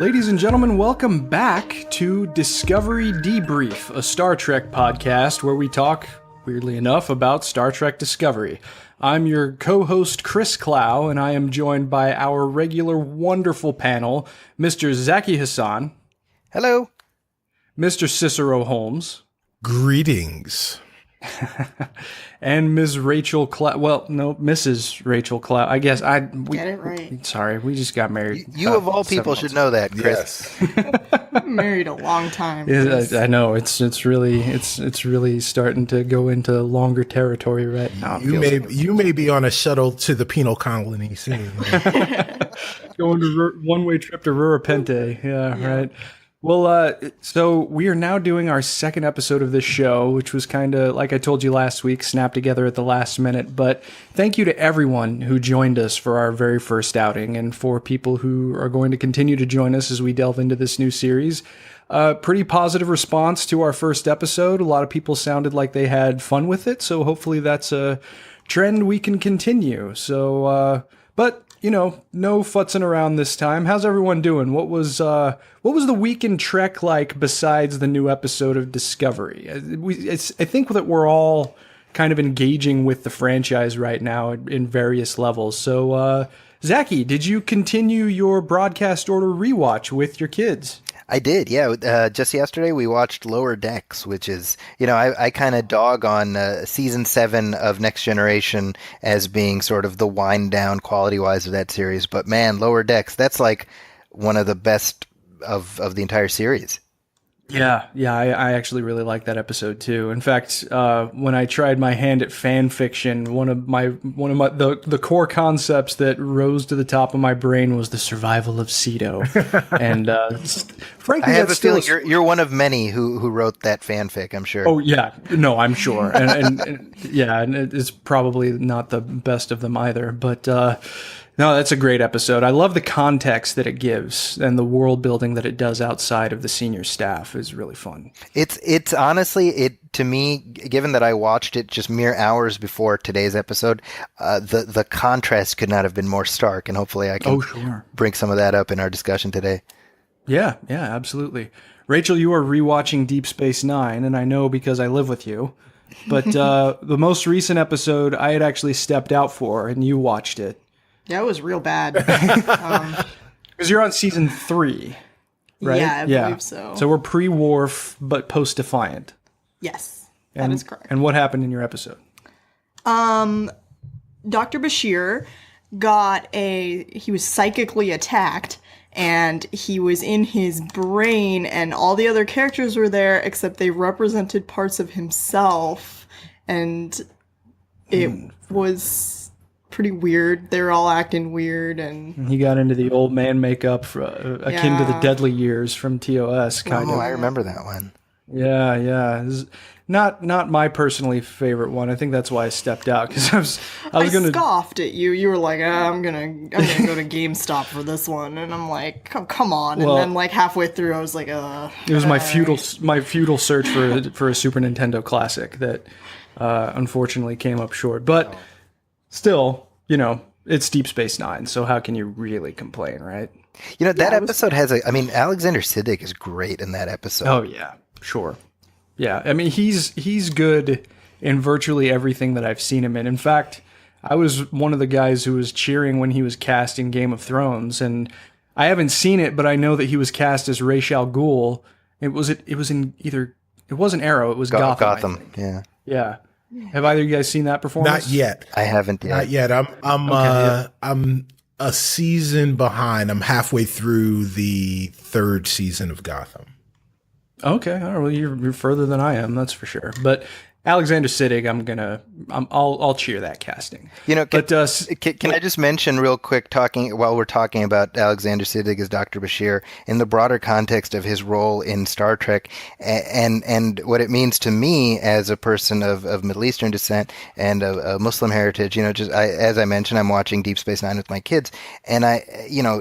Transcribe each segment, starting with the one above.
Ladies and gentlemen, welcome back to Discovery Debrief, a Star Trek podcast where we talk, weirdly enough, about Star Trek Discovery. I'm your co-host, Chris Clow, and I am joined by our regular wonderful panel, Mr. Zaki Hasan. Hello. Mr. Cicero Holmes. Greetings. And Ms. Rachael Clow. Well, no, Mrs. Rachael Clow. I guess Get it right. Sorry, we just got married. You of all people should know that, Chris. Yes. I'm married a long time. Yeah, I know it's really starting to go into longer territory right now. You may be on a shuttle to the penal colony soon. Going to one-way trip to Rurapente. Yeah, right. Well, so we are now doing our second episode of this show, which was kind of, like I told you last week, snapped together at the last minute. But thank you to everyone who joined us for our very first outing, and for people who are going to continue to join us as we delve into this new series. Pretty positive response to our first episode. A lot of people sounded like they had fun with it, so hopefully that's a trend we can continue. So, but you know, no futzing around this time. How's everyone doing? What was the week in Trek like besides the new episode of Discovery? I think that we're all kind of engaging with the franchise right now in various levels. So, Zaki, did you continue your broadcast order rewatch with your kids? I did, yeah. Just yesterday we watched Lower Decks, which is, you know, I kind of dog on season 7 of Next Generation as being sort of the wind down quality-wise of that series. But man, Lower Decks, that's like one of the best of the entire series. Yeah, I actually really like that episode too. In fact, when I tried my hand at fan fiction, one of the core concepts that rose to the top of my brain was the survival of Cedo. And frankly, I have a feeling you're one of many who wrote that fanfic, I'm sure. Oh yeah, no, I'm sure, and yeah, and it's probably not the best of them either, but. No, that's a great episode. I love the context that it gives, and the world building that it does outside of the senior staff is really fun. It's honestly, to me, given that I watched it just mere hours before today's episode, the contrast could not have been more stark, and hopefully I can bring some of that up in our discussion today. Yeah, absolutely. Rachel, you are rewatching Deep Space Nine, and I know because I live with you. But the most recent episode I had actually stepped out for, and you watched it. Yeah, it was real bad. Because you're on season 3, right? Yeah, I believe so. So we're pre-Worf, but post-Defiant. Yes, that is correct. And what happened in your episode? Dr. Bashir he was psychically attacked, and he was in his brain, and all the other characters were there, except they represented parts of himself, and it was pretty weird. They were all acting weird, and he got into the old man makeup akin to the Deadly Years from TOS, kind of. I remember that one. Yeah. This is not my personally favorite one. I think that's why I stepped out, because I was gonna scoffed at you. You were like, I'm gonna go to GameStop for this one, and I'm like, come on. And then like halfway through, I was like, It was my futile search for a Super Nintendo classic that unfortunately came up short, but. Still, you know, it's Deep Space Nine, so how can you really complain, right? You know, that episode has Alexander Siddig is great in that episode. Oh, yeah, sure. Yeah, I mean, he's good in virtually everything that I've seen him in. In fact, I was one of the guys who was cheering when he was cast in Game of Thrones, and I haven't seen it, but I know that he was cast as Ra's al Ghul. It wasn't Arrow, it was Gotham. Yeah. Have either of you guys seen that performance? Not yet. I haven't yet. Not yet. I'm a season behind. I'm halfway through the 3rd season of Gotham. Okay. All right. Well, you're further than I am, that's for sure. But Alexander Siddig, I'll cheer that casting. You know, can I just mention real quick, while we're talking about Alexander Siddig as Dr. Bashir, in the broader context of his role in Star Trek, and what it means to me as a person of Middle Eastern descent and a Muslim heritage. You know, as I mentioned, I'm watching Deep Space Nine with my kids, and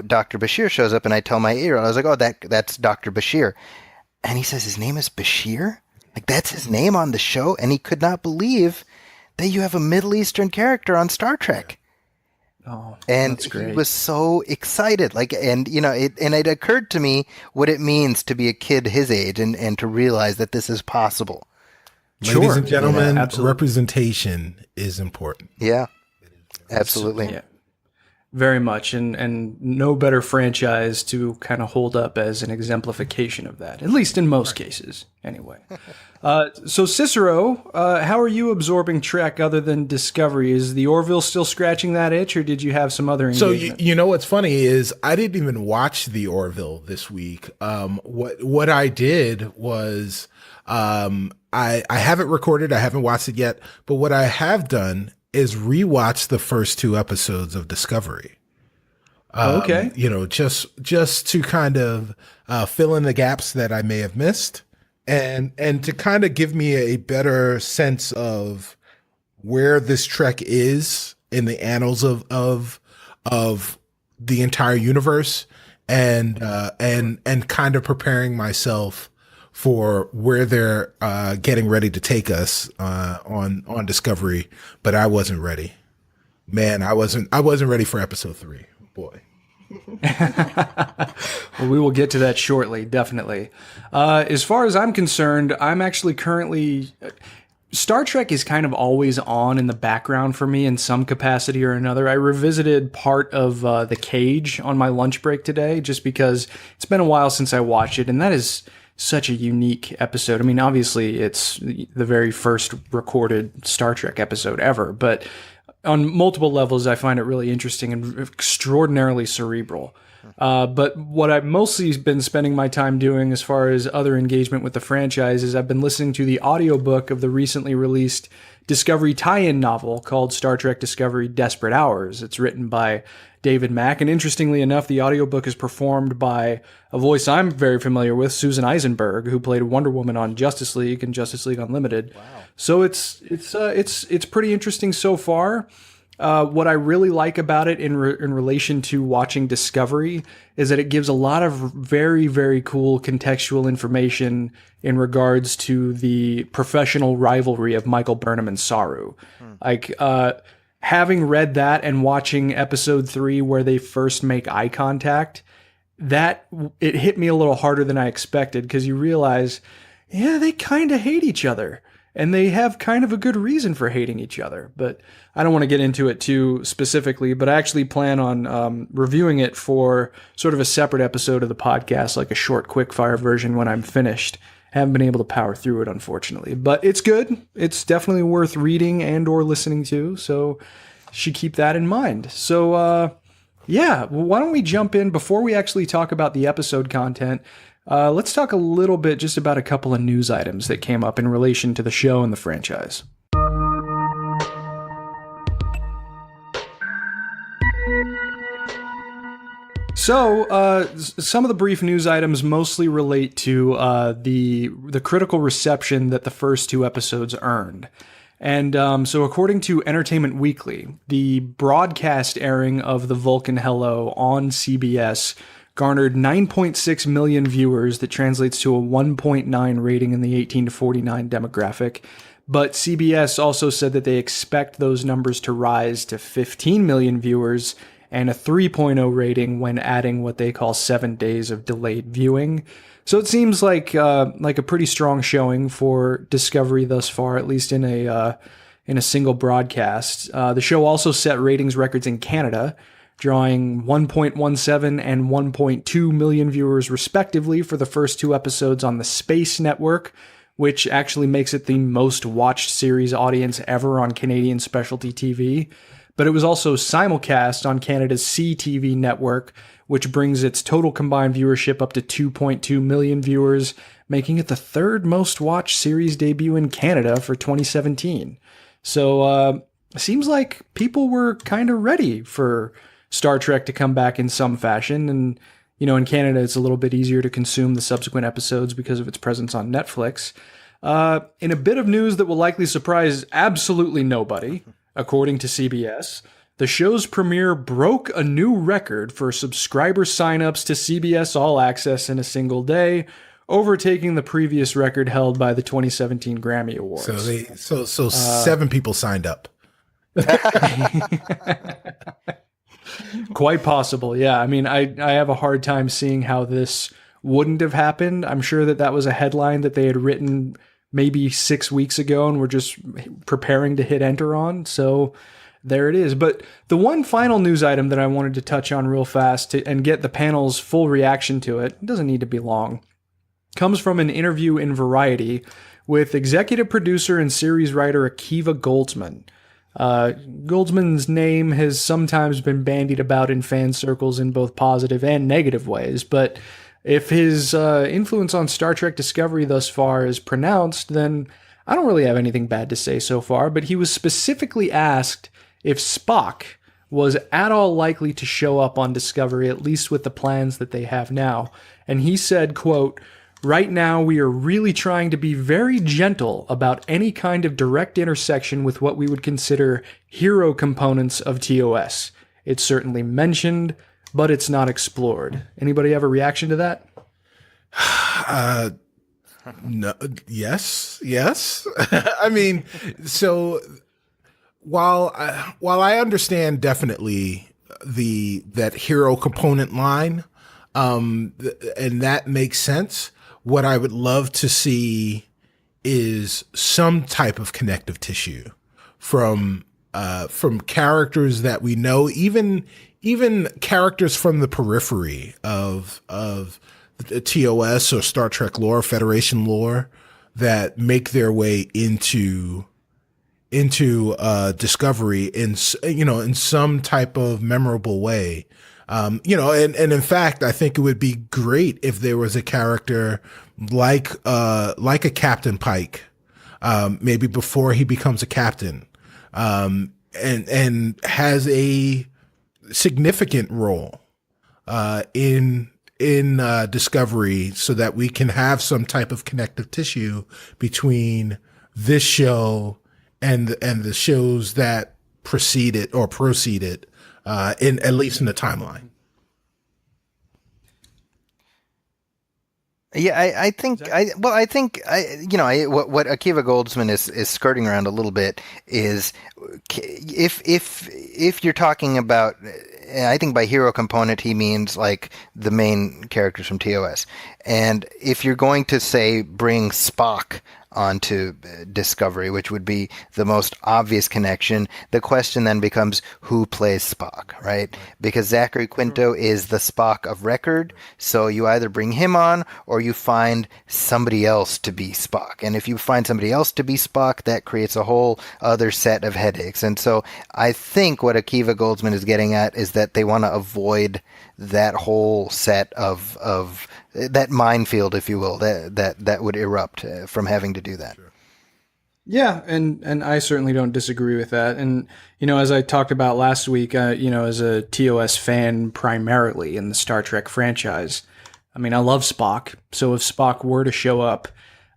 Dr. Bashir shows up, and I tell my 8-year-old, I was like, oh, that's Dr. Bashir, and he says his name is Bashir. Like, that's his name on the show, and he could not believe that you have a Middle Eastern character on Star Trek. Oh, and that's great. he was so excited. It occurred to me what it means to be a kid his age and to realize that this is possible. Ladies and gentlemen, absolutely. Representation is important. Yeah, absolutely. Yeah. Very much, and no better franchise to kind of hold up as an exemplification of that, at least in most cases, anyway. So Cicero, how are you absorbing Trek other than Discovery? Is the Orville still scratching that itch, or did you have some other engagement? So you know what's funny is I didn't even watch the Orville this week. What I did was I haven't recorded, I haven't watched it yet, but what I have done is rewatch the first 2 episodes of Discovery. Okay. Just to kind of fill in the gaps that I may have missed, and to kind of give me a better sense of where this Trek is in the annals of the entire universe, and kind of preparing myself for where they're getting ready to take us on Discovery, but I wasn't ready. Man, I wasn't ready for episode 3. Boy. Well, we will get to that shortly, definitely. As far as I'm concerned, I'm actually currently... Star Trek is kind of always on in the background for me in some capacity or another. I revisited part of The Cage on my lunch break today, just because it's been a while since I watched it, and that is such a unique episode. I mean, obviously, it's the very first recorded Star Trek episode ever, but on multiple levels, I find it really interesting and extraordinarily cerebral. But what I've mostly been spending my time doing as far as other engagement with the franchise is I've been listening to the audiobook of the recently released Discovery tie-in novel called Star Trek Discovery Desperate Hours. It's written by David Mack, and interestingly enough, the audiobook is performed by a voice I'm very familiar with, Susan Eisenberg, who played Wonder Woman on Justice League and Justice League Unlimited. Wow. So it's pretty interesting so far. What I really like about it in relation to watching Discovery is that it gives a lot of very, very cool contextual information in regards to the professional rivalry of Michael Burnham and Saru. Having read that and watching episode 3 where they first make eye contact, that it hit me a little harder than I expected, because you realize, yeah, they kind of hate each other. And they have kind of a good reason for hating each other. But I don't want to get into it too specifically, but I actually plan on reviewing it for sort of a separate episode of the podcast, like a short, quick-fire version when I'm finished. Haven't been able to power through it, unfortunately. But it's good. It's definitely worth reading and or listening to, so should keep that in mind. So, why don't we jump in before we actually talk about the episode content. Let's talk a little bit just about a couple of news items that came up in relation to the show and the franchise. So, some of the brief news items mostly relate to the critical reception that the first 2 episodes earned. And so according to Entertainment Weekly, the broadcast airing of The Vulcan Hello on CBS garnered 9.6 million viewers. That translates to a 1.9 rating in the 18 to 49 demographic. But CBS also said that they expect those numbers to rise to 15 million viewers and a 3.0 rating when adding what they call 7 days of delayed viewing. So it seems like a pretty strong showing for Discovery thus far, at least in a single broadcast. The show also set ratings records in Canada, drawing 1.17 and 1.2 million viewers respectively for the first 2 episodes on the Space Network, which actually makes it the most watched series audience ever on Canadian specialty TV. But it was also simulcast on Canada's CTV network, which brings its total combined viewership up to 2.2 million viewers, making it the 3rd most watched series debut in Canada for 2017. So, seems like people were kind of ready for Star Trek to come back in some fashion. And, in Canada, it's a little bit easier to consume the subsequent episodes because of its presence on Netflix. In a bit of news that will likely surprise absolutely nobody, according to CBS, the show's premiere broke a new record for subscriber signups to CBS All-Access in a single day, overtaking the previous record held by the 2017 Grammy Awards. So 7 people signed up. Quite possible, yeah. I mean, I have a hard time seeing how this wouldn't have happened. I'm sure that was a headline that they had written maybe 6 weeks ago and were just preparing to hit enter on. So there it is. But the one final news item that I wanted to touch on real fast and get the panel's full reaction to it doesn't need to be long. Comes from an interview in Variety with executive producer and series writer Akiva Goldsman. Goldsman's name has sometimes been bandied about in fan circles in both positive and negative ways, but if his influence on Star Trek Discovery thus far is pronounced, then I don't really have anything bad to say so far, but he was specifically asked if Spock was at all likely to show up on Discovery, at least with the plans that they have now. And he said, quote, "Right now, we are really trying to be very gentle about any kind of direct intersection with what we would consider hero components of TOS. It's certainly mentioned, but it's not explored." Anybody have a reaction to that? No, yes. I mean, so while I understand definitely that hero component line, and that makes sense. What I would love to see is some type of connective tissue from characters that we know, even characters from the periphery of TOS or Star Trek lore, Federation lore, that make their way into Discovery in some type of memorable way. And in fact, I think it would be great if there was a character like a Captain Pike, maybe before he becomes a captain, and has a significant role in Discovery, so that we can have some type of connective tissue between this show and the shows that proceeded, in at least in the timeline. Yeah, I think what Akiva Goldsman is skirting around a little bit is if you're talking about, I think by hero component he means like the main characters from TOS, and if you're going to say bring Spock onto Discovery, which would be the most obvious connection, the question then becomes who plays Spock, right? Because Zachary Quinto is the Spock of record, so you either bring him on or you find somebody else to be Spock. And if you find somebody else to be Spock, that creates a whole other set of headaches. And so I think what Akiva Goldsman is getting at is that they want to avoid that whole set of that minefield, if you will, that would erupt from having to do that. Sure. Yeah, and I certainly don't disagree with that. And, as I talked about last week, as a TOS fan primarily in the Star Trek franchise, I mean, I love Spock. So if Spock were to show up,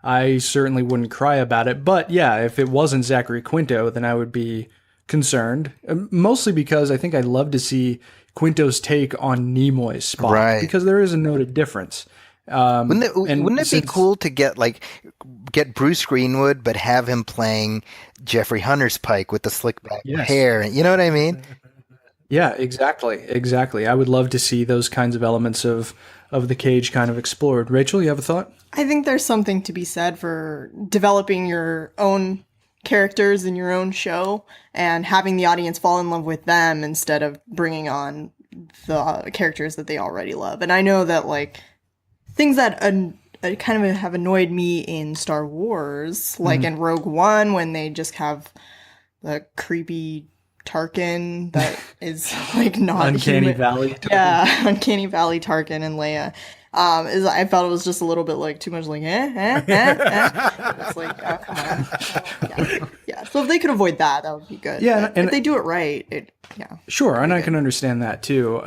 I certainly wouldn't cry about it. But yeah, if it wasn't Zachary Quinto, then I would be concerned. Mostly because I think I'd love to see Quinto's take on Nimoy's Spock, right? Because there is a noted difference. Wouldn't it be cool to get Bruce Greenwood, but have him playing Jeffrey Hunter's Pike with the slick back hair? You know what I mean? Yeah, exactly. I would love to see those kinds of elements of the Cage kind of explored. Rachel, you have a thought? I think there's something to be said for developing your own characters in your own show and having the audience fall in love with them instead of bringing on the characters that they already love. And I know that things that kind of have annoyed me in Star Wars, like in Rogue One, when they just have the creepy Tarkin that is not Uncanny human. Valley Tarkin. Yeah, Uncanny Valley Tarkin and Leia. I felt it was just a little bit too much It's like, oh, come on. Yeah. So if they could avoid that would be good. Yeah, and if they do it right, Sure, and I can understand that too.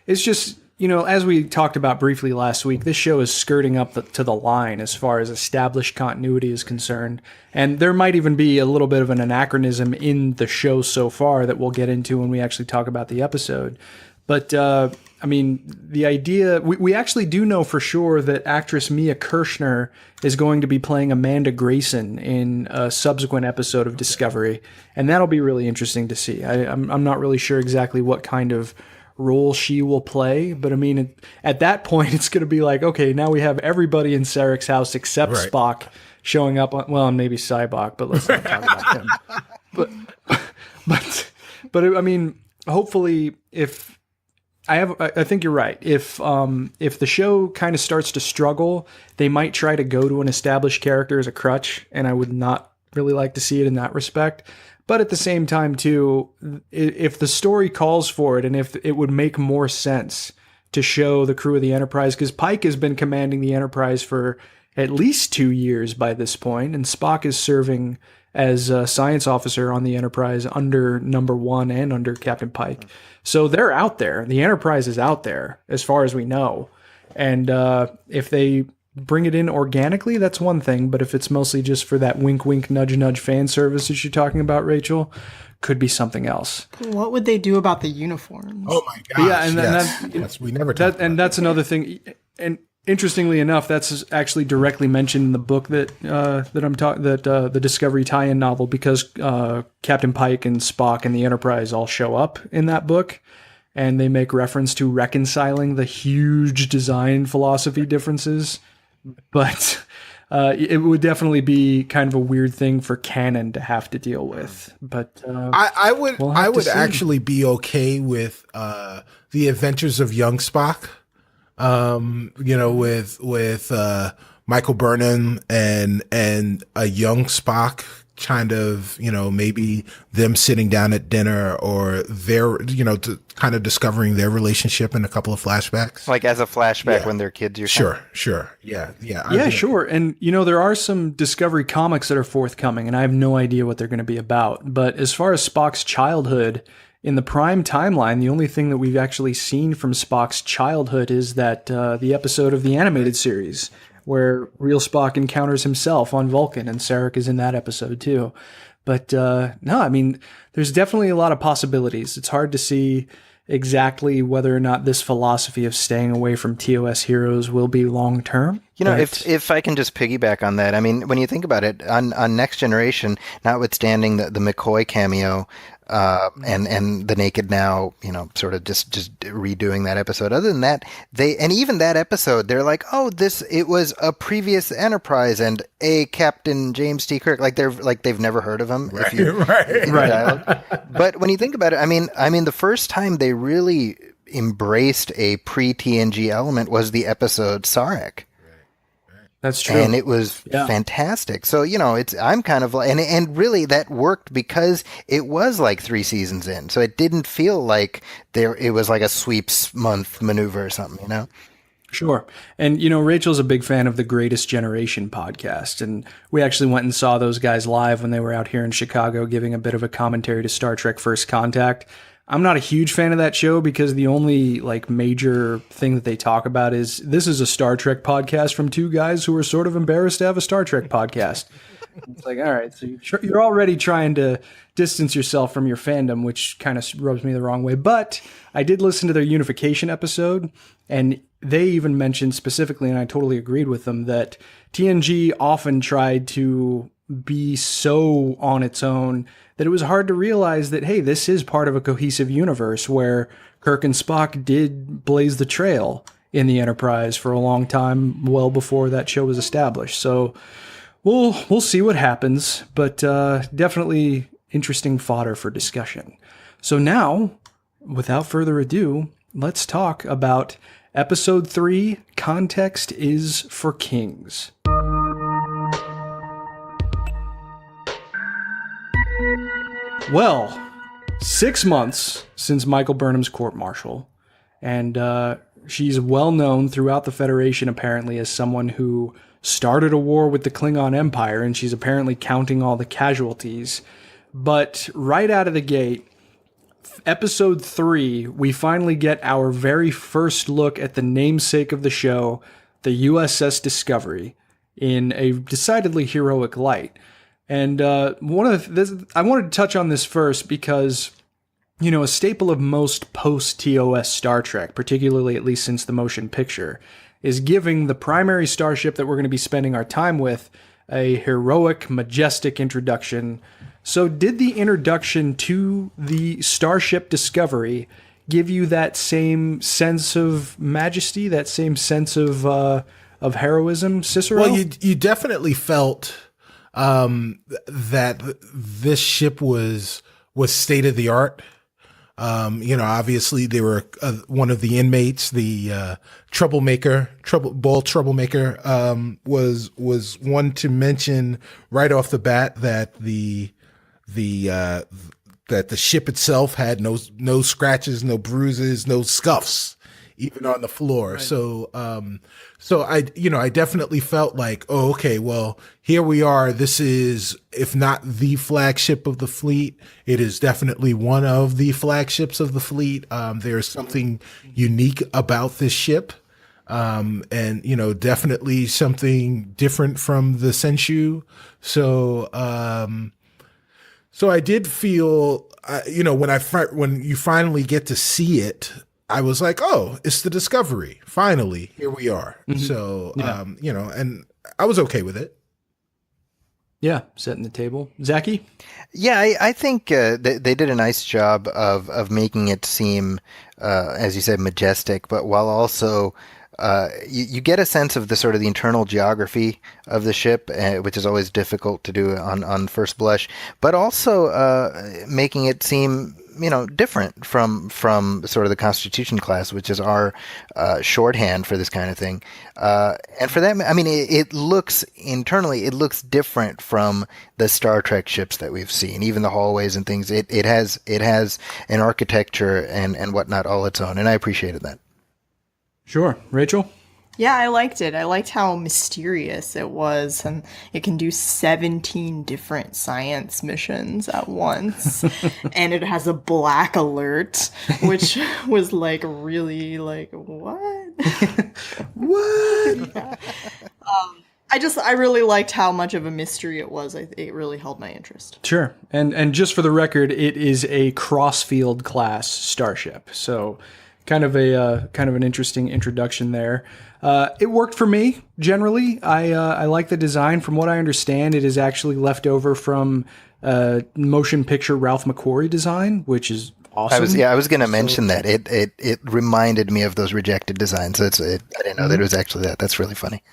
It's just, as we talked about briefly last week, this show is skirting up to the line as far as established continuity is concerned. And there might even be a little bit of an anachronism in the show so far that we'll get into when we actually talk about the episode. But I mean, the idea, we actually do know for sure that actress Mia Kirshner is going to be playing Amanda Grayson in a subsequent episode of Discovery. And that'll be really interesting to see. I'm not really sure exactly what kind of role she will play. But I mean, at that point, it's going to be like, okay, now we have everybody in Sarek's house except Spock showing up on, well, maybe Cybok, but let's not talk about him. But I mean, hopefully I think you're right. If the show kind of starts to struggle, they might try to go to an established character as a crutch, and I would not really like to see it in that respect. But at the same time, too, if the story calls for it, and if it would make more sense to show the crew of the Enterprise, because Pike has been commanding the Enterprise for at least 2 years by this point, and Spock is serving as a science officer on the Enterprise under Number One and under Captain Pike. So they're out there. The Enterprise is out there, as far as we know. And if they bring it in organically, that's one thing. But if it's mostly just for that wink, wink, nudge, nudge fan service that you're talking about, Rachel, could be something else. What would they do about the uniforms? Oh my gosh! Yeah, and yes. We never talked about and that's another thing. And interestingly enough, that's actually directly mentioned in the book that the Discovery tie-in novel, because Captain Pike and Spock and the Enterprise all show up in that book, and they make reference to reconciling the huge design philosophy differences. But it would definitely be kind of a weird thing for canon to have to deal with. But I would actually be okay with the Adventures of Young Spock. With Michael Burnham and a young Spock, kind of, maybe them sitting down at dinner, or their, kind of discovering their relationship in a couple of flashbacks. Like as a flashback when they're kids. Sure. Yeah. Sure. And, there are some Discovery comics that are forthcoming, and I have no idea what they're going to be about. But as far as Spock's childhood, in the Prime timeline, the only thing that we've actually seen from Spock's childhood is that the episode of the animated series where real Spock encounters himself on Vulcan, and Sarek is in that episode too. But no, I mean, there's definitely a lot of possibilities. It's hard to see exactly whether or not this philosophy of staying away from TOS heroes will be long term. If I can just piggyback on that, I mean, when you think about it, on Next Generation, notwithstanding the McCoy cameo, and the Naked Now, sort of just redoing that episode. Other than that, even that episode, they're like, oh, it was a previous Enterprise and a Captain James T. Kirk. They've never heard of him. Right. But when you think about it, I mean, the first time they really embraced a pre-TNG element was the episode Sarek. That's true. And it was fantastic. So, I'm kind of like, and really that worked because it was like 3 seasons in. So it didn't feel like it was like a sweeps month maneuver or something, Sure. And, Rachel's a big fan of the Greatest Generation podcast. And we actually went and saw those guys live when they were out here in Chicago giving a bit of a commentary to Star Trek First Contact. I'm not a huge fan of that show because the only major thing that they talk about is this is a Star Trek podcast from 2 guys who are sort of embarrassed to have a Star Trek podcast. It's like, all right, so you're already trying to distance yourself from your fandom, which kind of rubs me the wrong way. But I did listen to their unification episode, and they even mentioned specifically, and I totally agreed with them, that TNG often tried to be so on its own that it was hard to realize that, hey, this is part of a cohesive universe where Kirk and Spock did blaze the trail in the Enterprise for a long time, well before that show was established. So we'll see what happens, but definitely interesting fodder for discussion. So now, without further ado, let's talk about Episode 3, Context is for Kings. Well, 6 months since Michael Burnham's court-martial, and she's well known throughout the Federation apparently as someone who started a war with the Klingon Empire, and she's apparently counting all the casualties. But right out of the gate, Episode 3, we finally get our very first look at the namesake of the show, the USS Discovery, in a decidedly heroic light. And I wanted to touch on this first because a staple of most post-TOS Star Trek, particularly at least since the motion picture, is giving the primary starship that we're going to be spending our time with a heroic, majestic introduction. So did the introduction to the Starship Discovery give you that same sense of majesty, that same sense of heroism, Cicero? Well, you definitely felt that this ship was state of the art. Obviously they were one of the inmates, the troublemaker, was one to mention right off the bat that that the ship itself had no scratches, no bruises, no scuffs, even on the floor. Right. So I definitely felt like, oh, okay, well, here we are. This is, if not the flagship of the fleet, it is definitely one of the flagships of the fleet. There's something unique about this ship. And, definitely something different from the Senshu. So I did feel, when you finally get to see it, I was like, oh, it's the Discovery. Finally, here we are. Mm-hmm. So, yeah. And I was okay with it. Yeah, setting the table. Zaki? Yeah, I think they did a nice job of making it seem, as you said, majestic, but while also you get a sense of the sort of the internal geography of the ship, which is always difficult to do on first blush, but also making it seem different from sort of the Constitution class, which is our shorthand for this kind of thing. And for that, I mean, it looks different from the Star Trek ships that we've seen, even the hallways and things. It has an architecture and whatnot all its own, and I appreciated that. Sure. Rachel? Yeah, I liked it. I liked how mysterious it was, and it can do 17 different science missions at once. And it has a black alert, which was really what? What? Yeah. I really liked how much of a mystery it was. It really held my interest. Sure. And just for the record, it is a Crossfield class starship. So kind of an interesting introduction there. It worked for me generally. I like the design. From what I understand, it is actually left over from motion picture Ralph McQuarrie design, which is awesome. I was going to mention that it reminded me of those rejected designs. So I didn't know that it was actually that. That's really funny.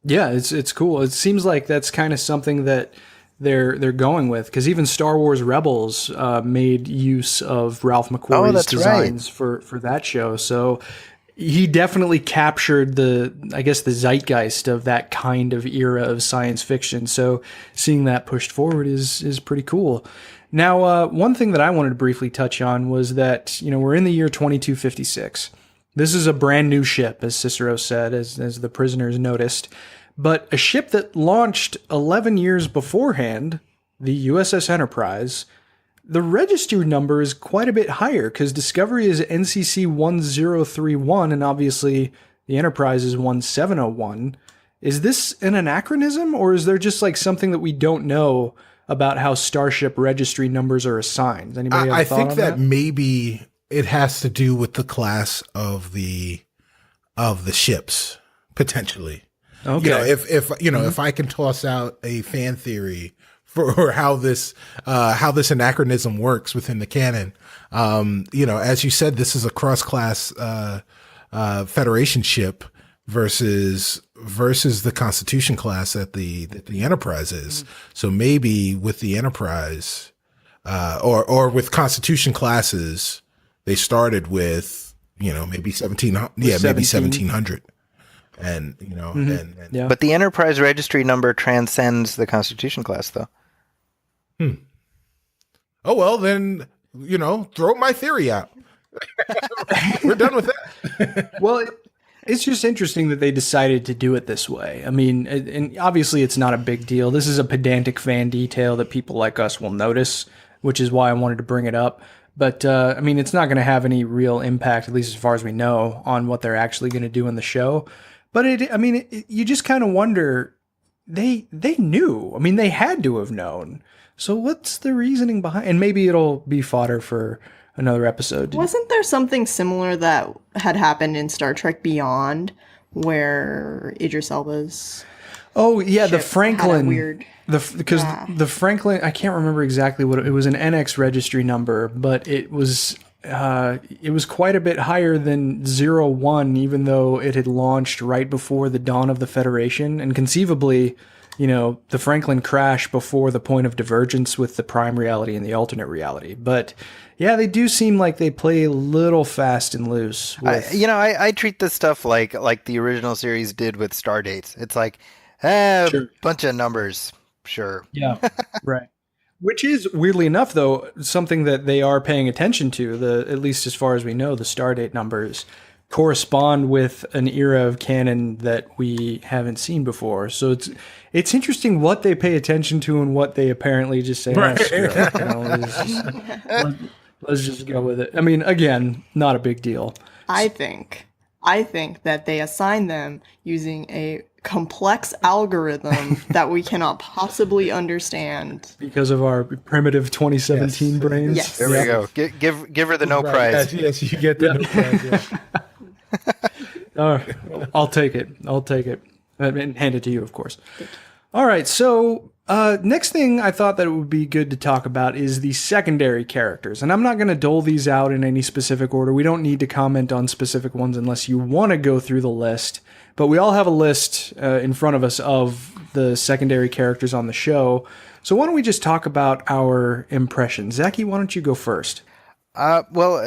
Yeah, it's cool. It seems like that's kind of something that they're going with, because even Star Wars Rebels made use of Ralph McQuarrie's designs for that show. So he definitely captured the zeitgeist of that kind of era of science fiction. So seeing that pushed forward is pretty cool. Now, one thing that I wanted to briefly touch on was that, we're in the year 2256. This is a brand new ship, as Cicero said, as the prisoners noticed. But a ship that launched 11 years beforehand, the USS Enterprise, the registry number is quite a bit higher, because Discovery is NCC 1031, and obviously the Enterprise is 1701. Is this an anachronism, or is there just something that we don't know about how Starship registry numbers are assigned? Anybody have a thought on that? I think that maybe it has to do with the class of the ships, potentially. Okay. If I can toss out a fan theory for how this anachronism works within the canon, as you said, this is a cross-class Federation ship versus the Constitution class that the Enterprise is. So maybe with the Enterprise, or with Constitution classes, they started with maybe 1700. And yeah. But the Enterprise registry number transcends the Constitution class, though. Oh well, then throw my theory out. We're done with that. Well, it's just interesting that they decided to do it this way. I mean, and obviously it's not a big deal. This is a pedantic fan detail that people like us will notice, which is why I wanted to bring it up. But it's not going to have any real impact, at least as far as we know, on what they're actually going to do in the show. But you just kind of wonder, they knew. I mean, they had to have known. So what's the reasoning behind? And maybe it'll be fodder for another episode. Wasn't there something similar that had happened in Star Trek Beyond, where Idris Elba's? Oh yeah, the ship Franklin. had a weird. Because the Franklin, I can't remember exactly what it was, an NX registry number, but it was quite a bit higher than 01, even though it had launched right before the dawn of the Federation, and conceivably, the Franklin crashed before the point of divergence with the prime reality and the alternate reality. But yeah, they do seem like they play a little fast and loose. I treat this stuff like the original series did with Stardates. It's like, bunch of numbers. Sure. Yeah, right. Which is, weirdly enough, though, something that they are paying attention to, at least as far as we know, the Stardate numbers correspond with an era of canon that we haven't seen before. So it's interesting what they pay attention to and what they apparently just say, Right. screw it, let's just go with it. I mean, again, not a big deal. I think that they assign them using a complex algorithm that we cannot possibly understand Because of our primitive 2017 brains. Yes. There we go. Give her the no prize. Yes, you get the no prize. Yeah. I'll take it. And hand it to you, of course. All right. So next thing I thought that it would be good to talk about is the secondary characters. And I'm not going to dole these out in any specific order. We don't need to comment on specific ones unless you want to go through the list. But we all have a list in front of us of the secondary characters on the show. So why don't we just talk about our impressions? Zaki, why don't you go first? Well,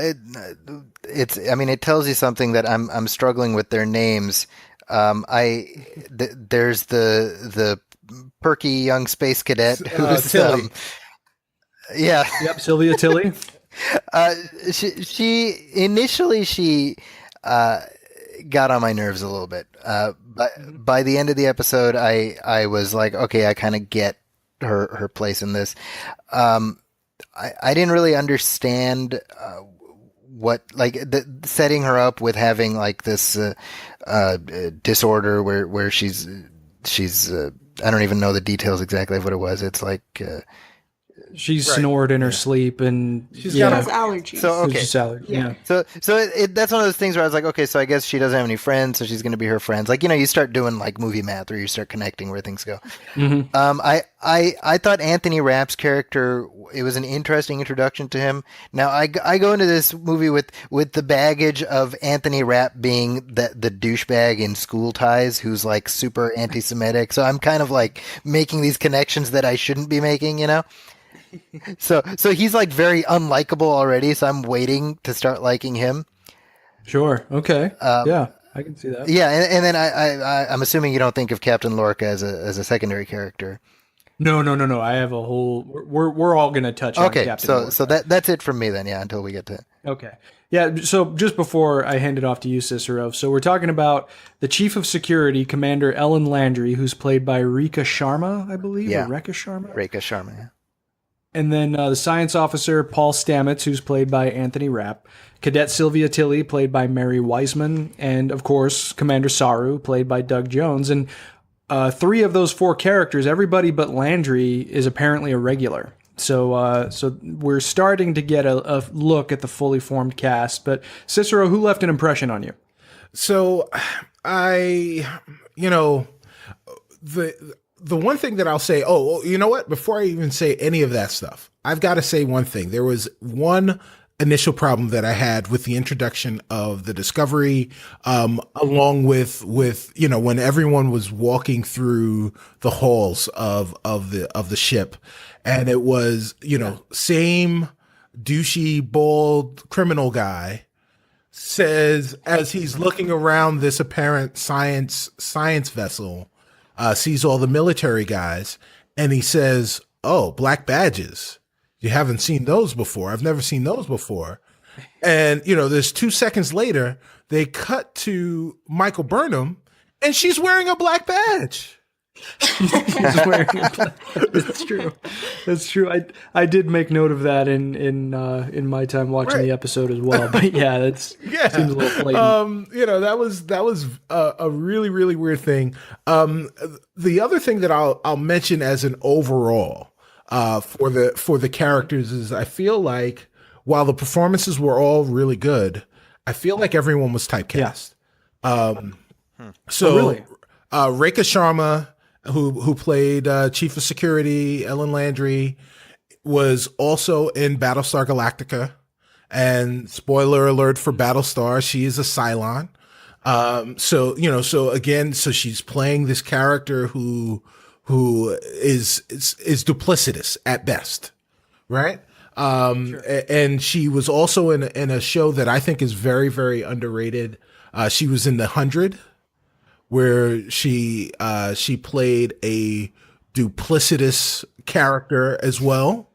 it tells you something that I'm struggling with their names. There's the perky young space cadet who's Tilly. Yeah. Yep, Sylvia Tilly. She initially got on my nerves a little bit. But by the end of the episode, I was like, okay, I kind of get her place in this. I didn't really understand what, like, setting her up with having like this disorder where she's I don't even know the details exactly of what it was. It's like She snored in her sleep, and She's She got has allergies. So okay. She's allergic. Yeah. So that's one of those things where I was like, okay, so I guess she doesn't have any friends, so she's going to be her friends. Like, you start doing like movie math, or you start connecting where things go. Mm-hmm. I thought Anthony Rapp's character, it was an interesting introduction to him. Now I go into this movie with the baggage of Anthony Rapp being the douchebag in School Ties, who's like super anti-Semitic. So I'm kind of like making these connections that I shouldn't be making, So he's like very unlikable already, so I'm waiting to start liking him. Sure. Okay. Yeah, I can see that. Yeah, and then I'm assuming you don't think of Captain Lorca as a secondary character. No. I have a whole. We're all gonna touch on Captain Lorca. So that's it from me then. Yeah, until we get to. Okay. Yeah. So just before I hand it off to you, Cicero. So we're talking about the Chief of Security, Commander Ellen Landry, who's played by Rekha Sharma, I believe. Yeah. Or Rekha Sharma. Rekha Sharma. Yeah. And then the science officer, Paul Stamets, who's played by Anthony Rapp. Cadet Sylvia Tilly, played by Mary Wiseman. And, of course, Commander Saru, played by Doug Jones. And 3 of those 4 characters, everybody but Landry, is apparently a regular. So we're starting to get a look at the fully formed cast. But, Cicero, who left an impression on you? So the one thing that I'll say, you know what? Before I even say any of that stuff, I've got to say one thing. There was one initial problem that I had with the introduction of the Discovery, along with when everyone was walking through the halls of the ship, and it was same douchey bald criminal guy says as he's looking around this apparent science vessel. Sees all the military guys, and he says, "Oh, black badges. You haven't seen those before. I've never seen those before." And, there's 2 seconds later, they cut to Michael Burnham, and she's wearing a black badge. She's wearing a black. That's true. That's true. I did make note of that in my time watching the episode as well. But yeah, seems a little blatant. That was a really, really weird thing. The other thing that I'll mention as an overall for the characters is I feel like while the performances were all really good, I feel like everyone was typecast. So really? Rekha Sharma, who played Chief of Security, Ellen Landry, was also in Battlestar Galactica. And spoiler alert for Battlestar, she is a Cylon. So she's playing this character who is duplicitous at best, right? And she was also in a show that I think is very, very underrated. She was in The 100, where she played a duplicitous character as well.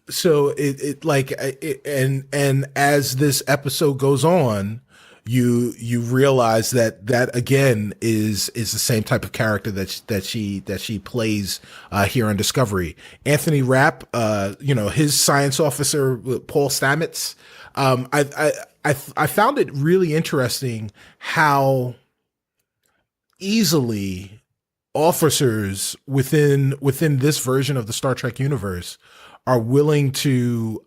So and as this episode goes on, you realize that again is the same type of character that she plays here on Discovery. Anthony Rapp, his science officer Paul Stamets. I found it really interesting how easily officers within this version of the Star Trek universe are willing to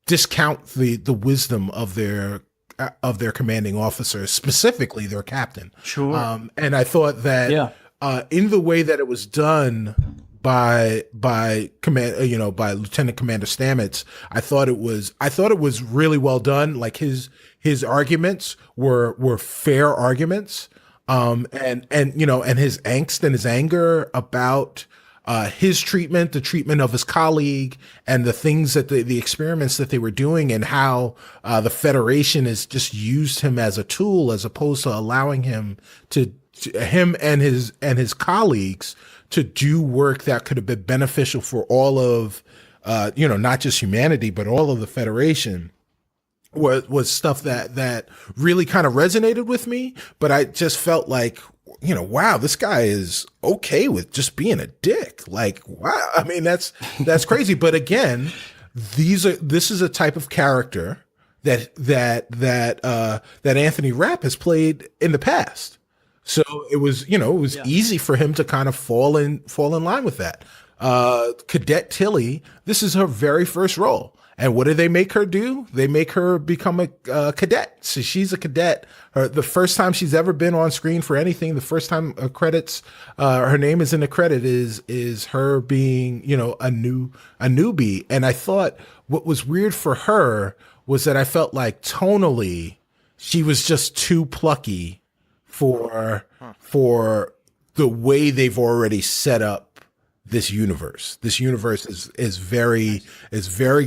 discount the wisdom of their commanding officer, specifically their captain. Sure. And I thought that in the way that it was done by Lieutenant Commander Stamets, I thought it was really well done. Like his arguments were fair arguments. And his angst and his anger about his treatment, the treatment of his colleague, and the things that the experiments that they were doing, and how the Federation has just used him as a tool, as opposed to allowing him and his colleagues to do work that could have been beneficial for all of not just humanity but all of the Federation. Was stuff that really kind of resonated with me, but I just felt like, wow, this guy is okay with just being a dick. Like, wow, I mean, that's crazy. But again, this is a type of character that Anthony Rapp has played in the past. So it was easy for him to kind of fall in line with that. Cadet Tilly, this is her very first role. And what do they make her do? They make her become a cadet. So she's a cadet. The first time she's ever been on screen for anything, the first time her name is in the credit is her being, a newbie. And I thought what was weird for her was that I felt like tonally she was just too plucky for the way they've already set up this universe. This universe is very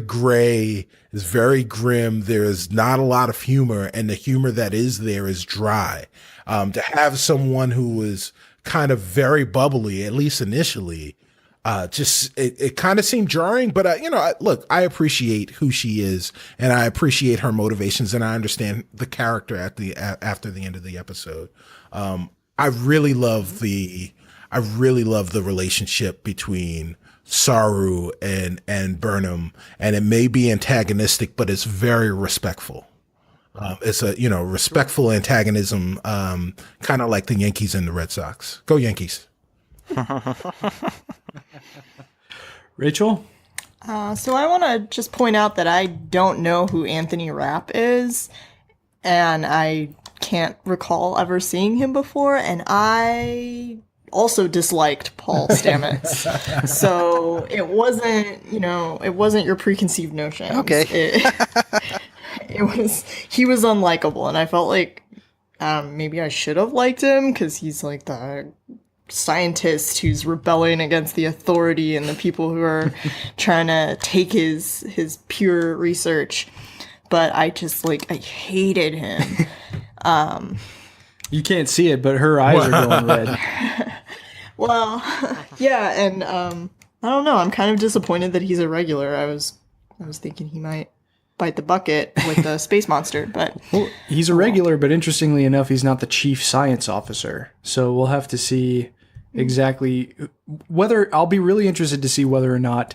gray, is very grim. There is not a lot of humor, and the humor that is there is dry. To have someone who was kind of very bubbly, at least initially, it kind of seemed jarring. But look, I appreciate who she is, and I appreciate her motivations, and I understand the character after the end of the episode. I really love the relationship between Saru and Burnham, and it may be antagonistic, but it's very respectful. It's a respectful antagonism, kind of like the Yankees and the Red Sox. Go Yankees! Rachel? So I want to just point out that I don't know who Anthony Rapp is, and I can't recall ever seeing him before, and I also disliked Paul Stamets. So it wasn't your preconceived notion. Okay. He was unlikable, and I felt like maybe I should have liked him because he's like the scientist who's rebelling against the authority and the people who are trying to take his pure research. But I just I hated him. You can't see it, but her eyes are going red. Well, yeah, and I don't know. I'm kind of disappointed that he's a regular. I was thinking he might bite the bucket with the space monster, but he's a regular. But interestingly enough, he's not the chief science officer. So we'll have to see exactly whether. I'll be really interested to see whether or not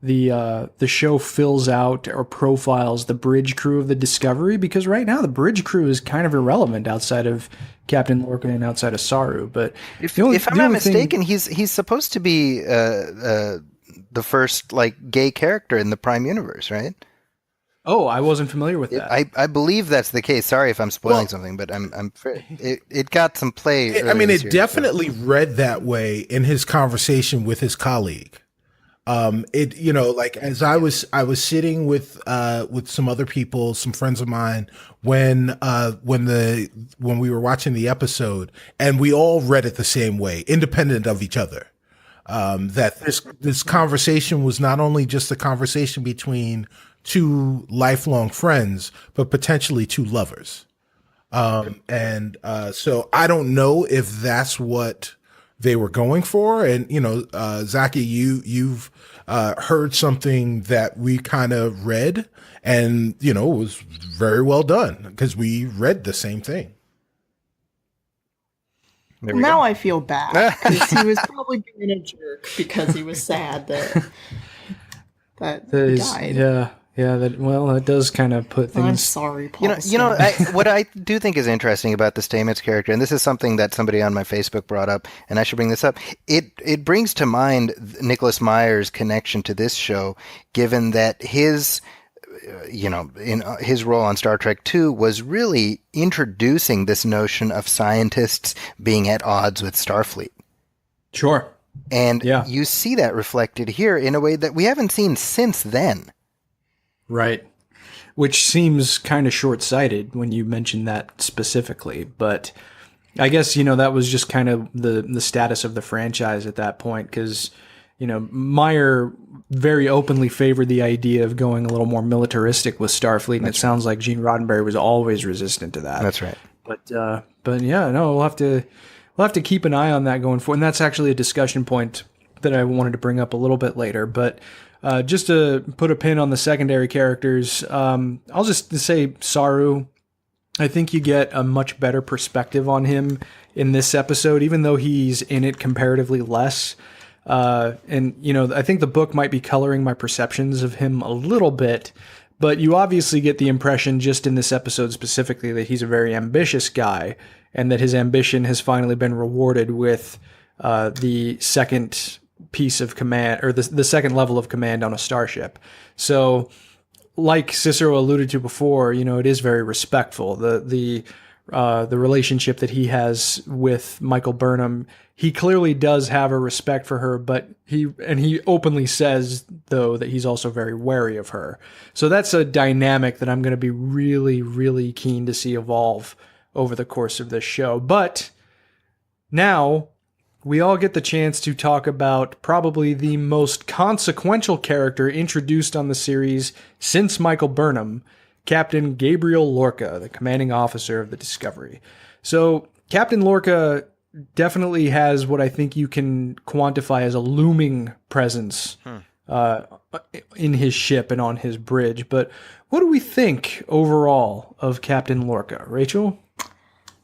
the show fills out or profiles the bridge crew of the Discovery, because right now the bridge crew is kind of irrelevant outside of Captain Lorca and outside of Saru. But if I'm not mistaken, he's supposed to be the first gay character in the Prime universe, right? Oh, I wasn't familiar with that. I believe that's the case. Sorry if I'm spoiling something, but it got some play. I mean, this it year, definitely read that way in his conversation with his colleague. Like as I was sitting with some other people, some friends of mine, when we were watching the episode, and we all read it the same way, independent of each other. That this conversation was not only just a conversation between two lifelong friends, but potentially two lovers. So I don't know if that's what they were going for. And, Zaki, you've heard something that we kind of read and, was very well done because we read the same thing. Now I feel bad because he was probably being a jerk because he was sad that he died. Yeah. That does kind of put things. I'm sorry, Paul. What I do think is interesting about the Stamets character, and this is something that somebody on my Facebook brought up, and I should bring this up. It brings to mind Nicholas Meyer's connection to this show, given that his in his role on Star Trek II was really introducing this notion of scientists being at odds with Starfleet. Sure. And you see that reflected here in a way that we haven't seen since then. Right. Which seems kind of short-sighted when you mention that specifically. But I guess, that was just kind of the status of the franchise at that point because, Meyer very openly favored the idea of going a little more militaristic with Starfleet, and it sounds like Gene Roddenberry was always resistant to that. That's right. But yeah, no, we'll have to keep an eye on that going forward. And that's actually a discussion point that I wanted to bring up a little bit later. But just to put a pin on the secondary characters, I'll just say Saru. I think you get a much better perspective on him in this episode, even though he's in it comparatively less. I think the book might be coloring my perceptions of him a little bit, but you obviously get the impression just in this episode specifically that he's a very ambitious guy and that his ambition has finally been rewarded with the second piece of command, or the second level of command on a starship. So like Cicero alluded to before, it is very respectful. The relationship that he has with Michael Burnham, he clearly does have a respect for her, but he openly says, though, that he's also very wary of her. So that's a dynamic that I'm going to be really, really keen to see evolve over the course of this show. But now we all get the chance to talk about probably the most consequential character introduced on the series since Michael Burnham, Captain Gabriel Lorca, the commanding officer of the Discovery. So Captain Lorca definitely has what I think you can quantify as a looming presence in his ship and on his bridge. But what do we think overall of Captain Lorca? Rachel?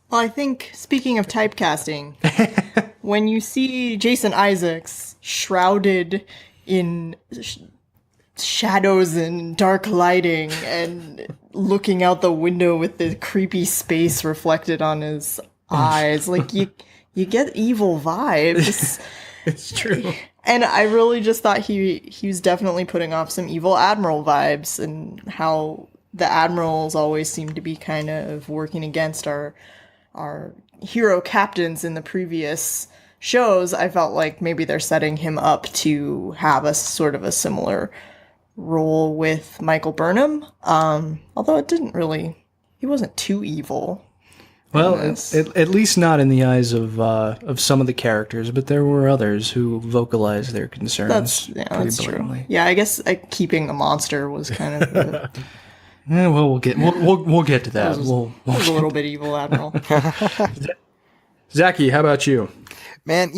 Well, I think, speaking of typecasting, when you see Jason Isaacs shrouded in shadows and dark lighting and looking out the window with the creepy space reflected on his eyes, like you get evil vibes. It's true. And I really just thought he was definitely putting off some evil admiral vibes, and how the admirals always seem to be kind of working against our hero captains in the previous shows. I felt like maybe they're setting him up to have a sort of a similar role with Michael Burnham. Although he wasn't too evil. Well, at least not in the eyes of some of the characters, but there were others who vocalized their concerns. That's true. Yeah, I guess keeping a monster was kind of. Yeah, well, we'll get to that. We'll a little bit evil, Admiral. Zaki, how about you? Man,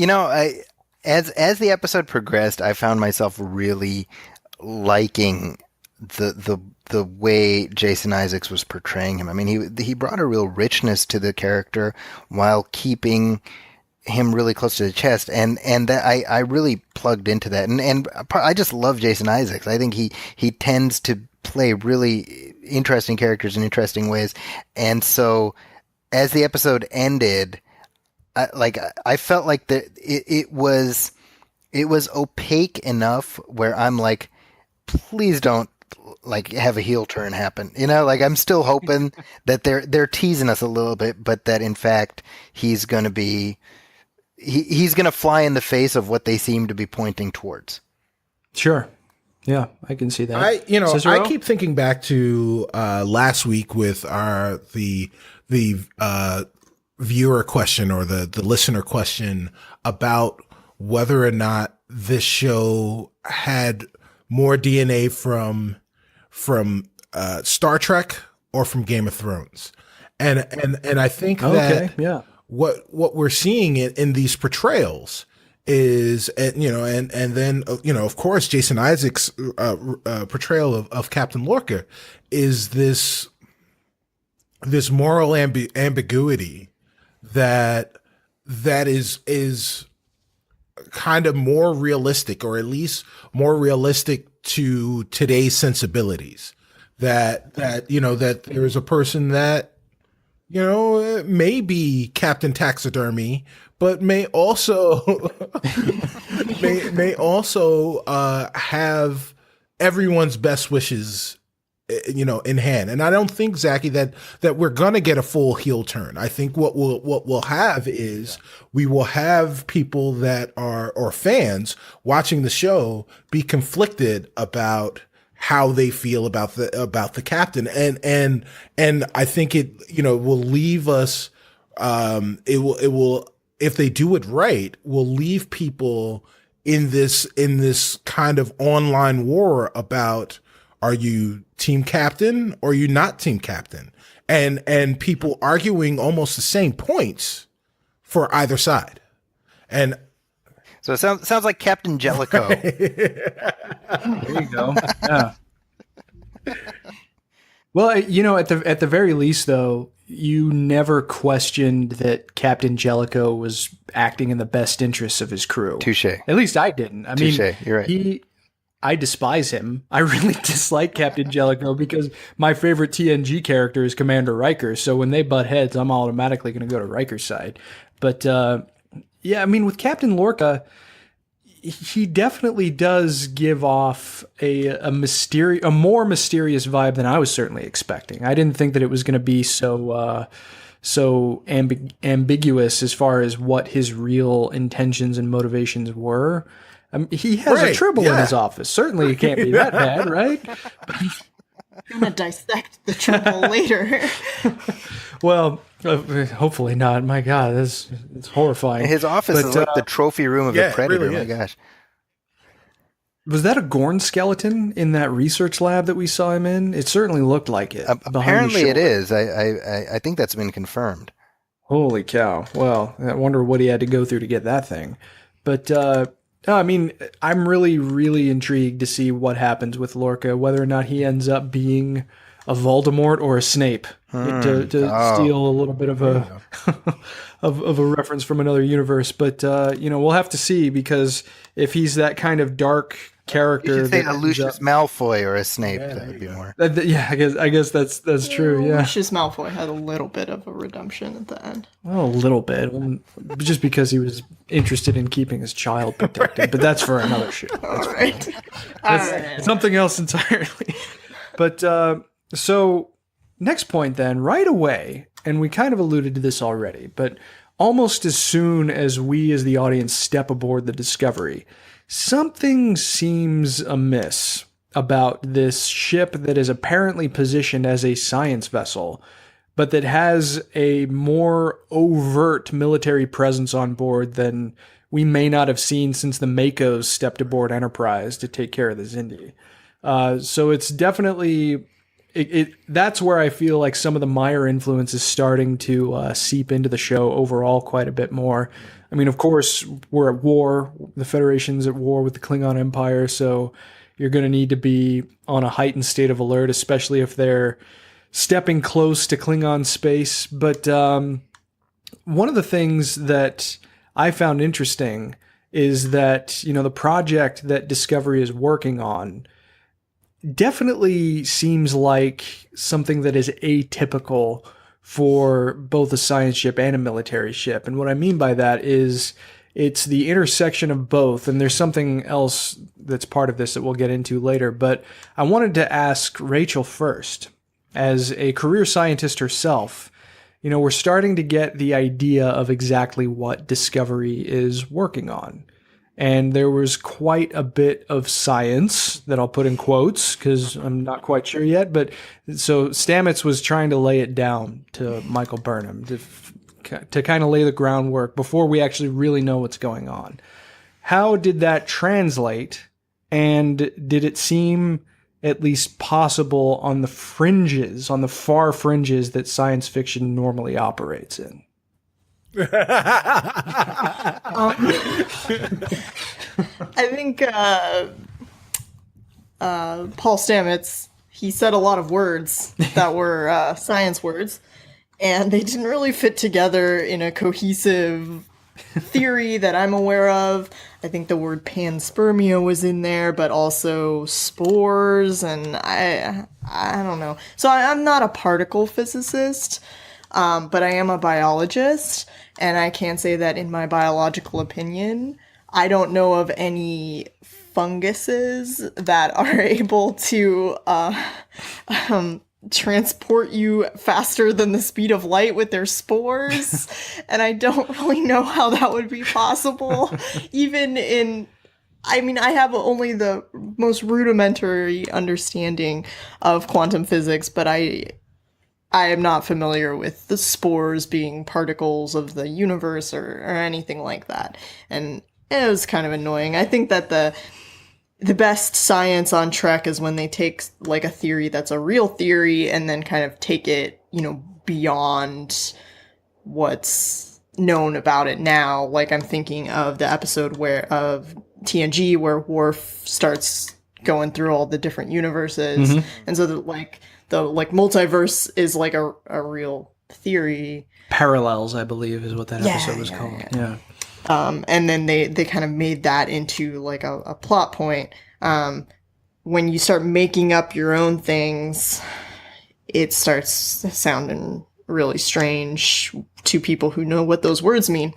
as the episode progressed, I found myself really liking the way Jason Isaacs was portraying him. I mean, he brought a real richness to the character while keeping him really close to the chest, and that I really plugged into that, and I just love Jason Isaacs. I think he tends to play really interesting characters in interesting ways, and so as the episode ended, I felt like it was opaque enough where I'm like, please don't like have a heel turn happen. You know, like I'm still hoping that they're teasing us a little bit, but that in fact he's going to be he's going to fly in the face of what they seem to be pointing towards. Sure. Yeah, I can see that. I keep thinking back to last week with the viewer question or the listener question about whether or not this show had more DNA from Star Trek or from Game of Thrones, and I think that what we're seeing in these portrayals is, and then of course Jason Isaacs' portrayal of Captain Lorca is this moral ambiguity that is kind of more realistic, or at least more realistic to today's sensibilities. That there's a person that may be Captain Taxidermy, but may also have everyone's best wishes, in hand. And I don't think, Zaki, that we're gonna get a full heel turn. I think what we'll have is we will have people that are, or fans watching the show, be conflicted about how they feel about the captain, and I think it will leave us. It will if they do it right, will leave people in this kind of online war about, are you team captain or are you not team captain, and people arguing almost the same points for either side, and. So it sounds like Captain Jellicoe. There you go. Yeah. Well, at the very least, though, you never questioned that Captain Jellicoe was acting in the best interests of his crew. Touche. At least I didn't. I mean, you're right. I despise him. I really dislike Captain Jellicoe because my favorite TNG character is Commander Riker. So when they butt heads, I'm automatically going to go to Riker's side. But yeah, I mean, with Captain Lorca, he definitely does give off a more mysterious vibe than I was certainly expecting. I didn't think that it was going to be so ambiguous as far as what his real intentions and motivations were. He has a tribble in his office. Certainly, it can't be that bad, right? I'm gonna dissect the tribble later. Well, hopefully not. My God, it's horrifying. His office is like the trophy room of the Predator. Really, my gosh. Was that a Gorn skeleton in that research lab that we saw him in? It certainly looked like it. Apparently it is. I think that's been confirmed. Holy cow. Well, I wonder what he had to go through to get that thing. But, no, I mean, I'm really, really intrigued to see what happens with Lorca, whether or not he ends up being a Voldemort or a Snape, to steal a little bit of a of a reference from another universe. But we'll have to see, because if he's that kind of dark character, you should say a Lucius Malfoy or a Snape. That would be more. Yeah, I guess that's true. Yeah, Lucius Malfoy had a little bit of a redemption at the end. Well, a little bit, just because he was interested in keeping his child protected. Right. But that's for another show. That's right. That's something else entirely. But so next point then, right away, and we kind of alluded to this already, but almost as soon as we as the audience step aboard the Discovery, something seems amiss about this ship that is apparently positioned as a science vessel, but that has a more overt military presence on board than we may not have seen since the Makos stepped aboard Enterprise to take care of the Xindi. So it's definitely... that's where I feel like some of the Meyer influence is starting to seep into the show overall quite a bit more. I mean, of course, we're at war. The Federation's at war with the Klingon Empire, so you're going to need to be on a heightened state of alert, especially if they're stepping close to Klingon space. But one of the things that I found interesting is that, the project that Discovery is working on definitely seems like something that is atypical for both a science ship and a military ship. And what I mean by that is it's the intersection of both. And there's something else that's part of this that we'll get into later. But I wanted to ask Rachael first, as a career scientist herself. You know, we're starting to get the idea of exactly what Discovery is working on. And there was quite a bit of science that I'll put in quotes because I'm not quite sure yet. But so Stamets was trying to lay it down to Michael Burnham to kind of lay the groundwork before we actually really know what's going on. How did that translate? And did it seem at least possible on the fringes, on the far fringes that science fiction normally operates in? I think Paul Stamets, he said a lot of words that were science words, and they didn't really fit together in a cohesive theory that I'm aware of. I think the word panspermia was in there, but also spores, and I don't know. So I'm not a particle physicist, but I am a biologist, and I can say that in my biological opinion, I don't know of any funguses that are able to transport you faster than the speed of light with their spores. And I don't really know how that would be possible. I have only the most rudimentary understanding of quantum physics, but I am not familiar with the spores being particles of the universe or anything like that. And it was kind of annoying. I think that the best science on Trek is when they take like a theory that's a real theory and then kind of take it, beyond what's known about it now. Like I'm thinking of the episode of TNG where Worf starts going through all the different universes. Mm-hmm. And so the multiverse is like a real theory. Parallels, I believe, is what that episode was called. Yeah. And then they kind of made that into like a plot point. When you start making up your own things, it starts sounding really strange to people who know what those words mean.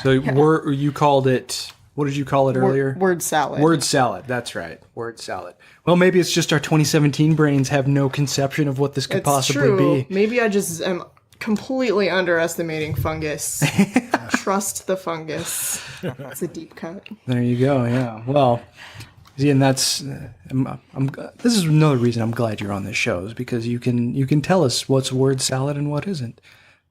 You called it, what did you call it earlier? Word salad. Word salad, that's right. Word salad. Well, maybe it's just our 2017 brains have no conception of what this could possibly be. Maybe I just am completely underestimating fungus. Trust the fungus. It's a deep cut. There you go. Yeah. Well, and that's this is another reason I'm glad you're on this show, is because you can tell us what's word salad and what isn't.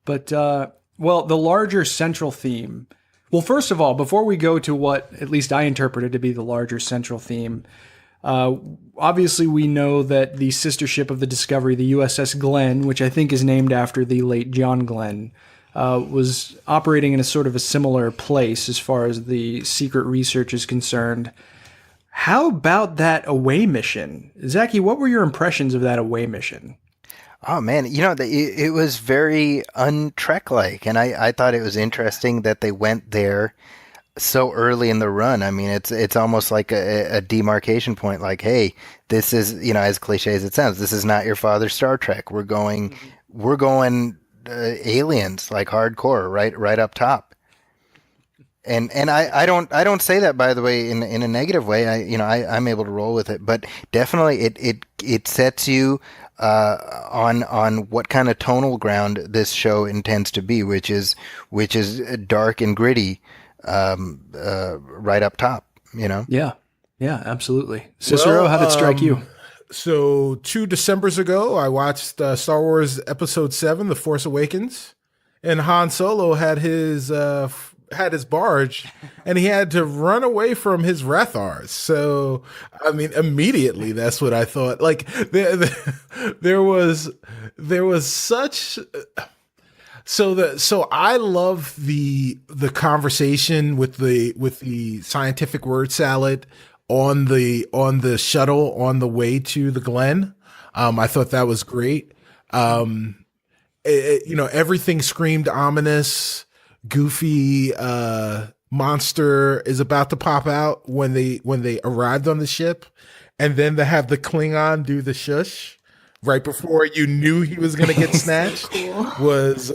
But the larger central theme. Well, first of all, before we go to what at least I interpreted to be the larger central theme, obviously we know that the sister ship of the Discovery, the USS Glenn, which I think is named after the late John Glenn, was operating in a sort of a similar place as far as the secret research is concerned. How about that away mission? Zaki, what were your impressions of that away mission? Oh, man, it was very un-Trek-like, and I thought it was interesting that they went there so early in the run. I mean, it's almost like a demarcation point, like, hey, this is, as cliche as it sounds, this is not your father's Star Trek. We're going aliens, like hardcore, right up top. And I don't say that, by the way, in a negative way. I'm able to roll with it, but definitely it sets you on what kind of tonal ground this show intends to be, which is dark and gritty, right up top. Yeah, absolutely. Cicero, how did it strike you? So 2 Decembers ago, I watched Star Wars Episode 7, The Force Awakens, and Han Solo had his barge, and he had to run away from his Rathars. So, I mean, immediately that's what I thought. Like there was such. So I love the conversation with the scientific word salad on the shuttle on the way to the Glen. I thought that was great. Everything screamed ominous. Goofy monster is about to pop out when they arrived on the ship, and then they have the Klingon do the shush right before you knew he was going to get snatched. was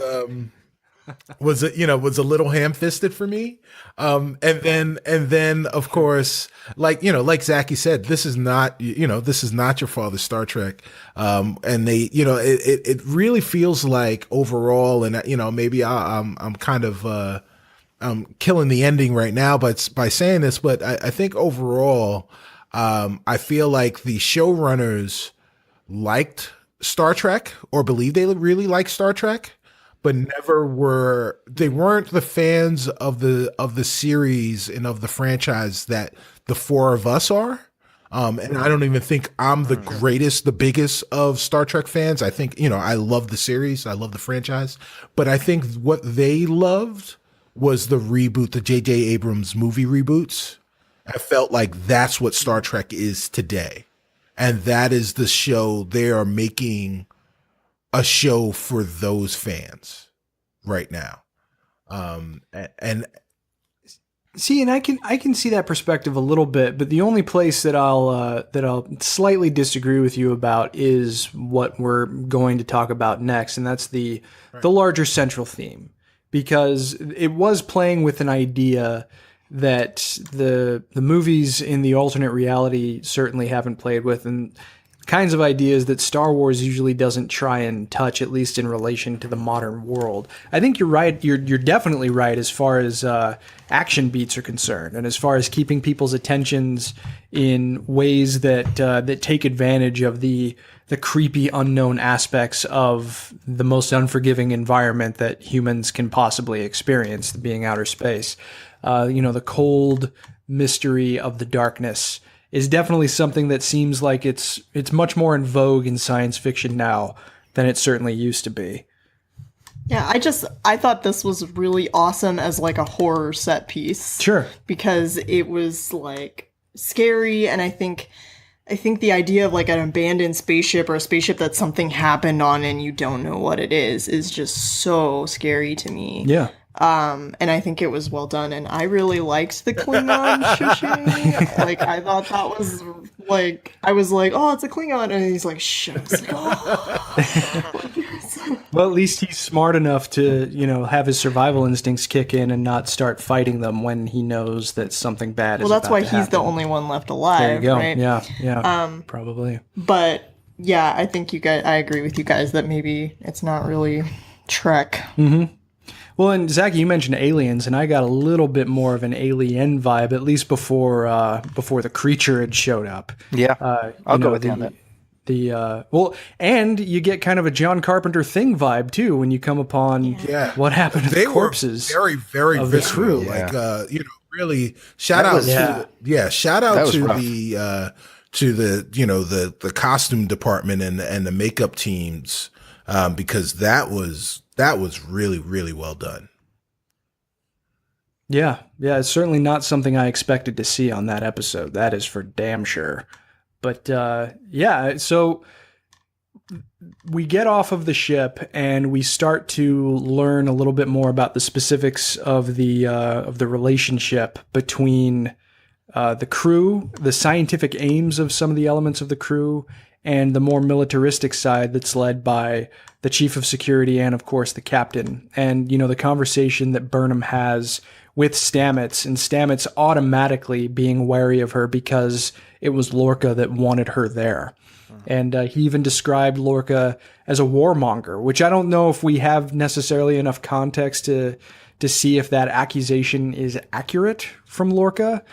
was a little ham-fisted for me. And then of course, like Zaki said, this is not your father's Star Trek. And they, it really feels like overall, and maybe I'm kind of killing the ending right now, but by saying this, but I think overall, I feel like the showrunners liked Star Trek or believed they really liked Star Trek, but they weren't the fans of the series and of the franchise that the four of us are. And I don't even think I'm the biggest of Star Trek fans. I think, I love the series. I love the franchise, but I think what they loved was the reboot, the J.J. Abrams movie reboots. I felt like that's what Star Trek is today. And that is the show. They are making a show for those fans right now. And see, and I can see that perspective a little bit, but the only place that I'll slightly disagree with you about is what we're going to talk about next, and that's the larger central theme, because it was playing with an idea that the movies in the alternate reality certainly haven't played with, and kinds of ideas that Star Wars usually doesn't try and touch, at least in relation to the modern world. I think you're right. You're definitely right as far as action beats are concerned, and as far as keeping people's attentions in ways that take advantage of the creepy unknown aspects of the most unforgiving environment that humans can possibly experience, being outer space. The cold mystery of the darkness is definitely something that seems like it's much more in vogue in science fiction now than it certainly used to be. Yeah, I thought this was really awesome as like a horror set piece. Sure. Because it was like scary, and I think the idea of like an abandoned spaceship or a spaceship that something happened on and you don't know what it is just so scary to me. Yeah. And I think it was well done, and I really liked the Klingon shushing. Like, I thought that was like, I was like, oh, it's a Klingon, and he's like, shush. Like, oh. Well, at least he's smart enough to, have his survival instincts kick in and not start fighting them when he knows that something bad is about to happen. Well, that's why he's the only one left alive. There you go. Right? Yeah. Probably. But yeah, I think I agree with you guys that maybe it's not really Trek. Mm-hmm. Well, and Zaki, you mentioned aliens, and I got a little bit more of an alien vibe, at least before the creature had showed up. Yeah, I'll go with you on that. And you get kind of a John Carpenter Thing vibe too when you come upon what happened to the corpses. Very, very of visceral. The crew. Like really shout out to the costume department and the makeup teams, because that was really, really well done. Yeah, it's certainly not something I expected to see on that episode. That is for damn sure. But so we get off of the ship and we start to learn a little bit more about the specifics of the relationship between the crew, the scientific aims of some of the elements of the crew, and the more militaristic side that's led by the chief of security and, of course, the captain. And, the conversation that Burnham has with Stamets, and Stamets automatically being wary of her because it was Lorca that wanted her there. And he even described Lorca as a warmonger, which I don't know if we have necessarily enough context to see if that accusation is accurate from Lorca.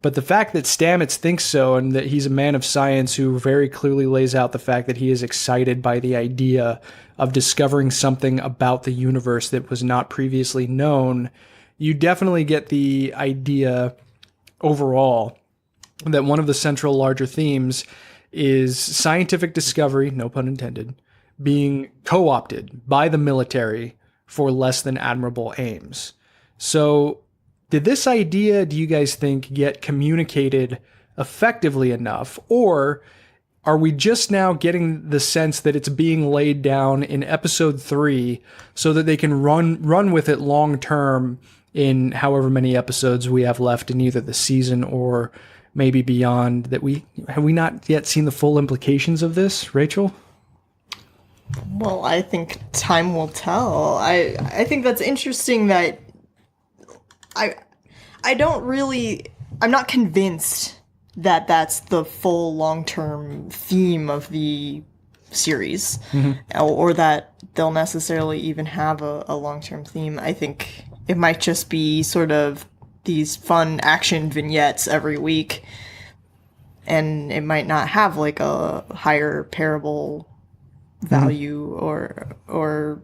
But the fact that Stamets thinks so, and that he's a man of science who very clearly lays out the fact that he is excited by the idea of discovering something about the universe that was not previously known, you definitely get the idea overall that one of the central larger themes is scientific discovery, no pun intended, being co-opted by the military for less than admirable aims. So did this idea, do you guys think, get communicated effectively enough? Or are we just now getting the sense that it's being laid down in episode 3 so that they can run with it long term in however many episodes we have left in either the season or maybe beyond? Have we not yet seen the full implications of this, Rachel? Well, I think time will tell. I think that's interesting that I don't really, I'm not convinced that that's the full long-term theme of the series, or that they'll necessarily even have a long-term theme. I think it might just be sort of these fun action vignettes every week, and it might not have like a higher parable value or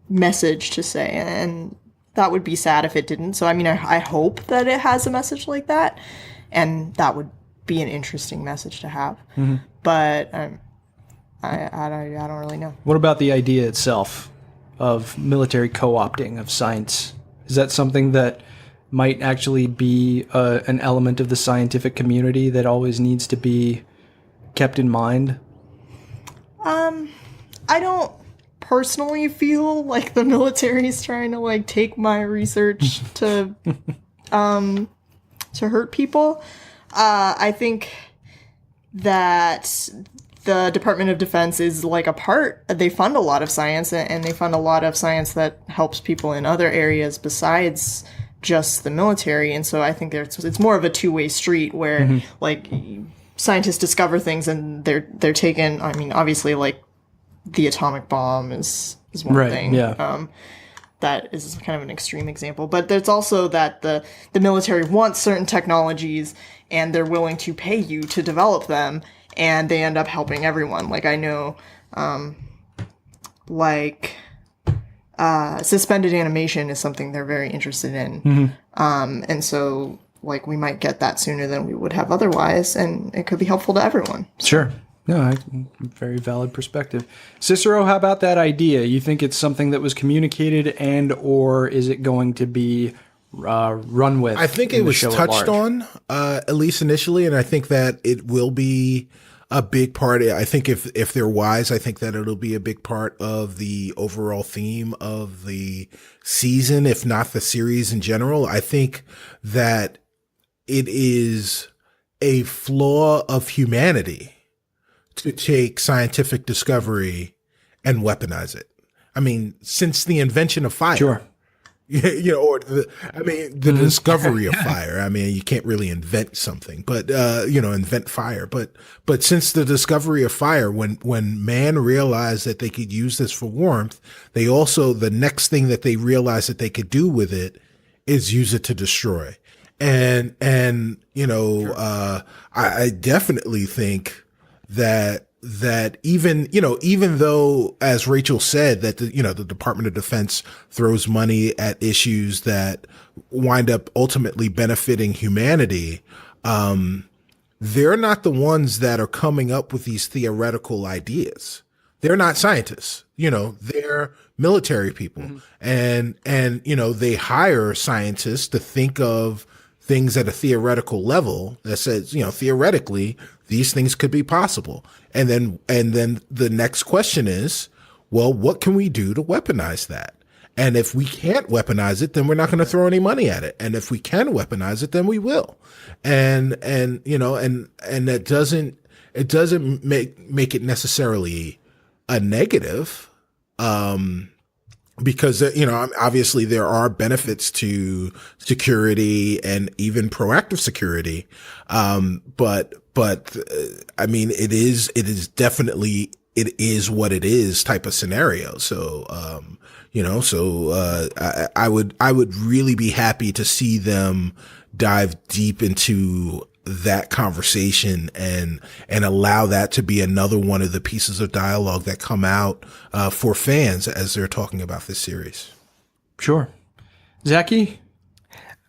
message to say, and that would be sad if it didn't. So I mean, I hope that it has a message like that, and that would be an interesting message to have. But I don't really know. What about the idea itself of military co-opting of science? Is that something that might actually be an element of the scientific community that always needs to be kept in mind? I don't personally feel like the military is trying to like take my research to hurt people. I think that the Department of Defense is like they fund a lot of science, and they fund a lot of science that helps people in other areas besides just the military. And so I think it's more of a two-way street where like scientists discover things and they're taken. I mean, obviously, like the atomic bomb is one thing. Yeah. That is kind of an extreme example, but there's also that the military wants certain technologies and they're willing to pay you to develop them, and they end up helping everyone. Like I know, suspended animation is something they're very interested in. And so like we might get that sooner than we would have otherwise, and it could be helpful to everyone. Sure. No, very valid perspective. Cicero, how about that idea? You think it's something that was communicated, and or is it going to be run with? I think it was touched on, at least initially, and I think that it will be a big part. I think if they're wise, I think that it'll be a big part of the overall theme of the season, if not the series in general. I think that it is a flaw of humanity to take scientific discovery and weaponize it. I mean, since the invention of fire, sure. Or the discovery of fire. I mean, you can't really invent something, but, invent fire. But since the discovery of fire, when man realized that they could use this for warmth, the next thing that they realized that they could do with it is use it to destroy. And sure. I definitely think that even though, as Rachel said, that the Department of Defense throws money at issues that wind up ultimately benefiting humanity, they're not the ones that are coming up with these theoretical ideas. They're not scientists, they're military people. And they hire scientists to think of things at a theoretical level that says, theoretically, these things could be possible. And then the next question is, well, what can we do to weaponize that? And if we can't weaponize it, then we're not going to throw any money at it. And if we can weaponize it, then we will. And that doesn't make it necessarily a negative. Because, obviously there are benefits to security and even proactive security. But I mean, it is definitely, it is what it is type of scenario. So, I would really be happy to see them dive deep into that conversation and allow that to be another one of the pieces of dialogue that come out for fans as they're talking about this series. Sure. Zaki?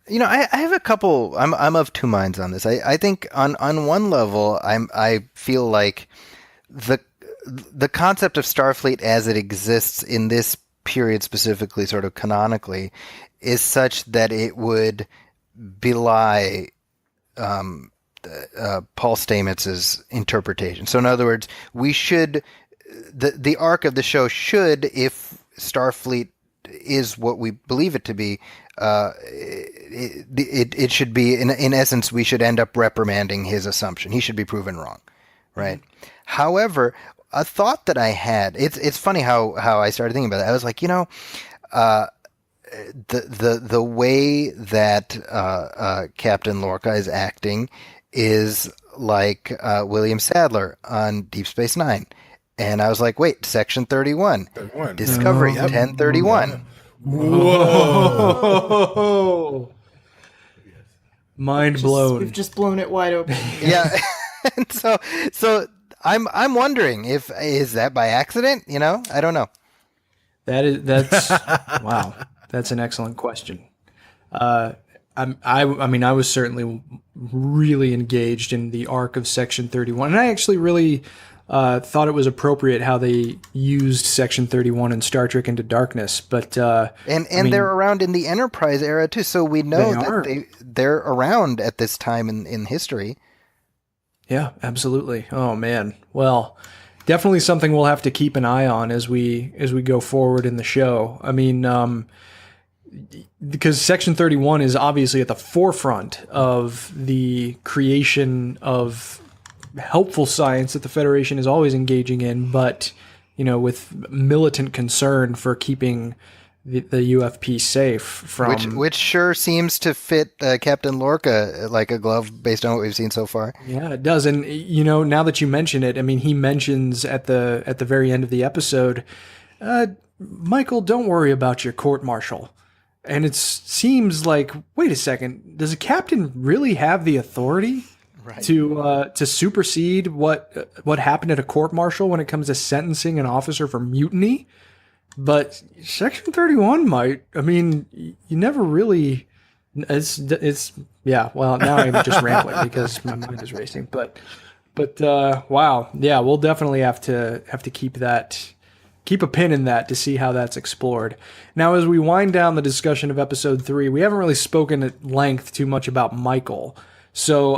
I have a couple, I'm of two minds on this. I think on one level, I feel like the concept of Starfleet as it exists in this period specifically, sort of canonically, is such that it would belie Paul Stamets's interpretation. So in other words, we should, the arc of the show should, if Starfleet is what we believe it to be, it should be, in essence, we should end up reprimanding his assumption. He should be proven wrong, right? However, a thought that I had. It's funny how I started thinking about it. I was like, the way that Captain Lorca is acting is like William Sadler on Deep Space Nine. And I was like, wait, Section 31. Discovery, 1031. Whoa. Mind blown. We've just blown it wide open. Yeah. And so I'm wondering is that by accident? I don't know. That's wow. That's an excellent question. I was certainly really engaged in the arc of Section 31, and I actually really thought it was appropriate how they used Section 31 in Star Trek Into Darkness. But they're around in the Enterprise era too, so we know that they're around at this time in history. Yeah, absolutely. Oh man. Well, definitely something we'll have to keep an eye on as we go forward in the show. I mean, because Section 31 is obviously at the forefront of the creation of helpful science that the Federation is always engaging in, but with militant concern for keeping the UFP safe from which sure seems to fit Captain Lorca like a glove based on what we've seen so far. Yeah, it does. And now that you mention it, I mean, he mentions at the very end of the episode, Michael, don't worry about your court-martial. And it seems like, wait a second, does a captain really have the authority to supersede what happened at a court-martial when it comes to sentencing an officer for mutiny? But Section 31 might. I mean, you never really. It's yeah. Well, now I'm just rambling because my mind is racing. But wow, yeah, we'll definitely have to keep a pin in that to see how that's explored. Now, as we wind down the discussion of episode 3, we haven't really spoken at length too much about Michael. So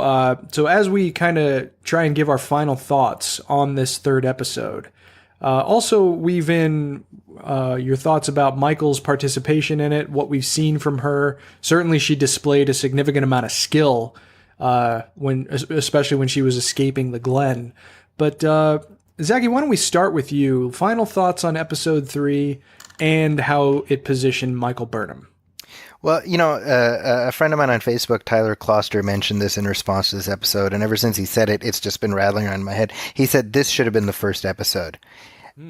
as we kind of try and give our final thoughts on this third episode, also weave in your thoughts about Michael's participation in it, what we've seen from her. Certainly, she displayed a significant amount of skill especially when she was escaping the Glen. But Zaki, why don't we start with you? Final thoughts on episode 3 and how it positioned Michael Burnham. Well, a friend of mine on Facebook, Tyler Kloster, mentioned this in response to this episode, and ever since he said it, it's just been rattling around in my head. He said this should have been the first episode.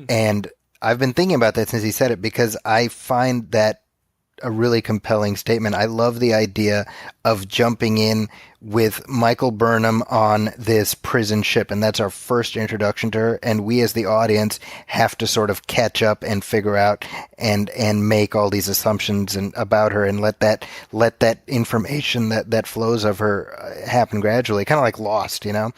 And I've been thinking about that since he said it because I find that a really compelling statement. I love the idea of jumping in with Michael Burnham on this prison ship, and that's our first introduction to her, and we as the audience have to sort of catch up and figure out and make all these assumptions about her and let that information that flows of her happen gradually, kind of like Lost, and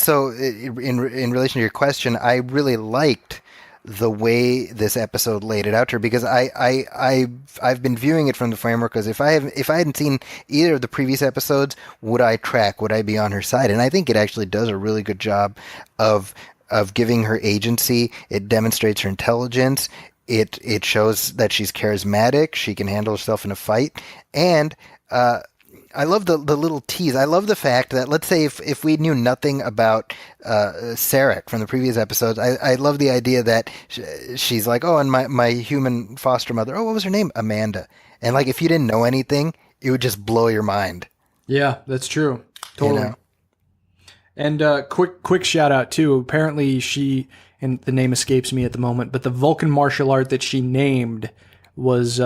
so in relation to your question, I really liked the way this episode laid it out to her because I've been viewing it from the framework as if I hadn't seen either of the previous episodes, would I be on her side? And I think it actually does a really good job of giving her agency. It demonstrates her intelligence. It shows that she's charismatic. She can handle herself in a fight. And I love the little tease. I love the fact that, let's say if we knew nothing about Sarek from the previous episodes, I love the idea that she's like, oh, and my human foster mother, oh, what was her name? Amanda. And like, if you didn't know anything, it would just blow your mind. Yeah, that's true. Totally. And quick shout out too. Apparently she, and the name escapes me at the moment, but the Vulcan martial art that she named was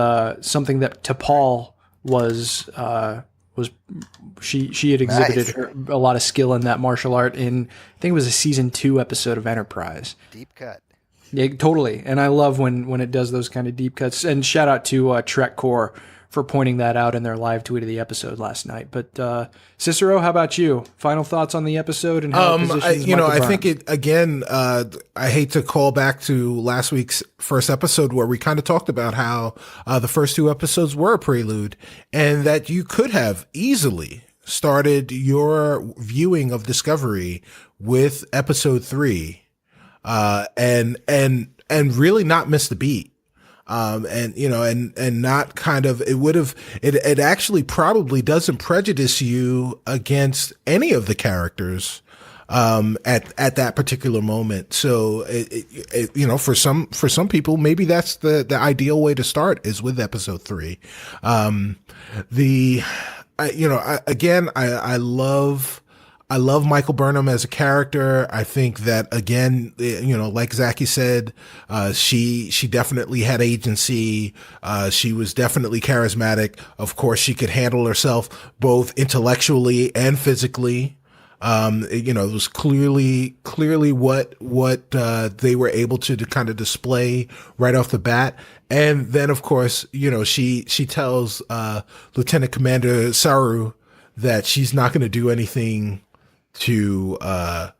something that T'Pol was she had exhibited a lot of skill in that martial art in, I think it was a season 2 episode of Enterprise. Deep cut. Yeah, totally. And I love when it does those kind of deep cuts. And shout out to Trek Core for pointing that out in their live tweet of the episode last night. But Cicero, how about you? Final thoughts on the episode and how it positions Michael Burnham? I think it again. I hate to call back to last week's first episode where we kind of talked about how the first 2 episodes were a prelude, and that you could have easily started your viewing of Discovery with episode 3, and really not miss the beat. And not kind of, it actually probably doesn't prejudice you against any of the characters, at that particular moment. So for some people, maybe that's the ideal way to start is with episode 3. I love Michael Burnham as a character. I think that, again, like Zaki said, she definitely had agency. She was definitely charismatic. Of course, she could handle herself both intellectually and physically. It was clearly what they were able to kind of display right off the bat. And then, of course, she tells Lieutenant Commander Saru that she's not going to do anything to rattle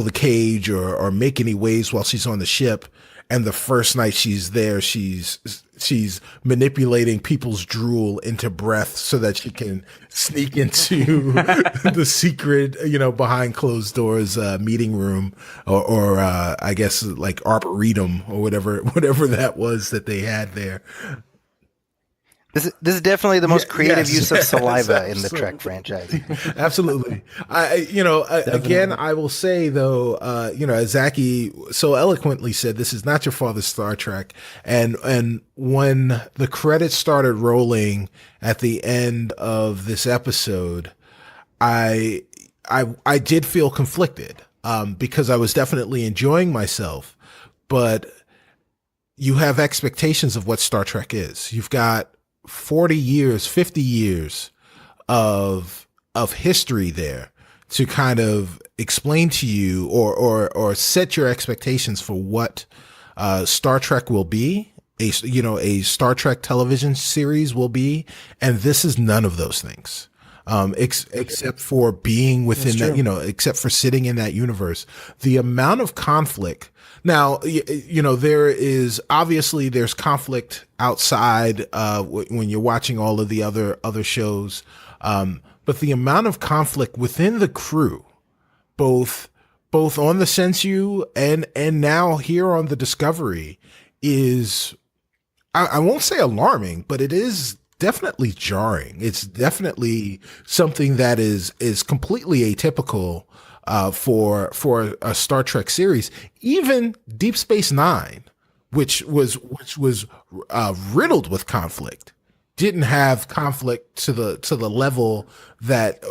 the cage or make any waves while she's on the ship. And the first night she's there, she's manipulating people's drool into breath so that she can sneak into the secret, behind closed doors meeting room or I guess like arboretum or whatever that was that they had there. This is definitely the most creative use of saliva in the Trek franchise. Absolutely. Again, I will say though, as Zaki so eloquently said, this is not your father's Star Trek. And when the credits started rolling at the end of this episode, I did feel conflicted, because I was definitely enjoying myself, but you have expectations of what Star Trek is. You've got 40 years, 50 years of history there to kind of explain to you or set your expectations for what Star Trek will be, a Star Trek television series will be. And this is none of those things. Except for being within that, except for sitting in that universe, the amount of conflict. Now, there's conflict outside, when you're watching all of the other shows. But the amount of conflict within the crew, both on the Sensu and now here on the Discovery is, I won't say alarming, but it is definitely jarring. It's definitely something that is completely atypical for a Star Trek series. Even Deep Space Nine, which was riddled with conflict, didn't have conflict to the level that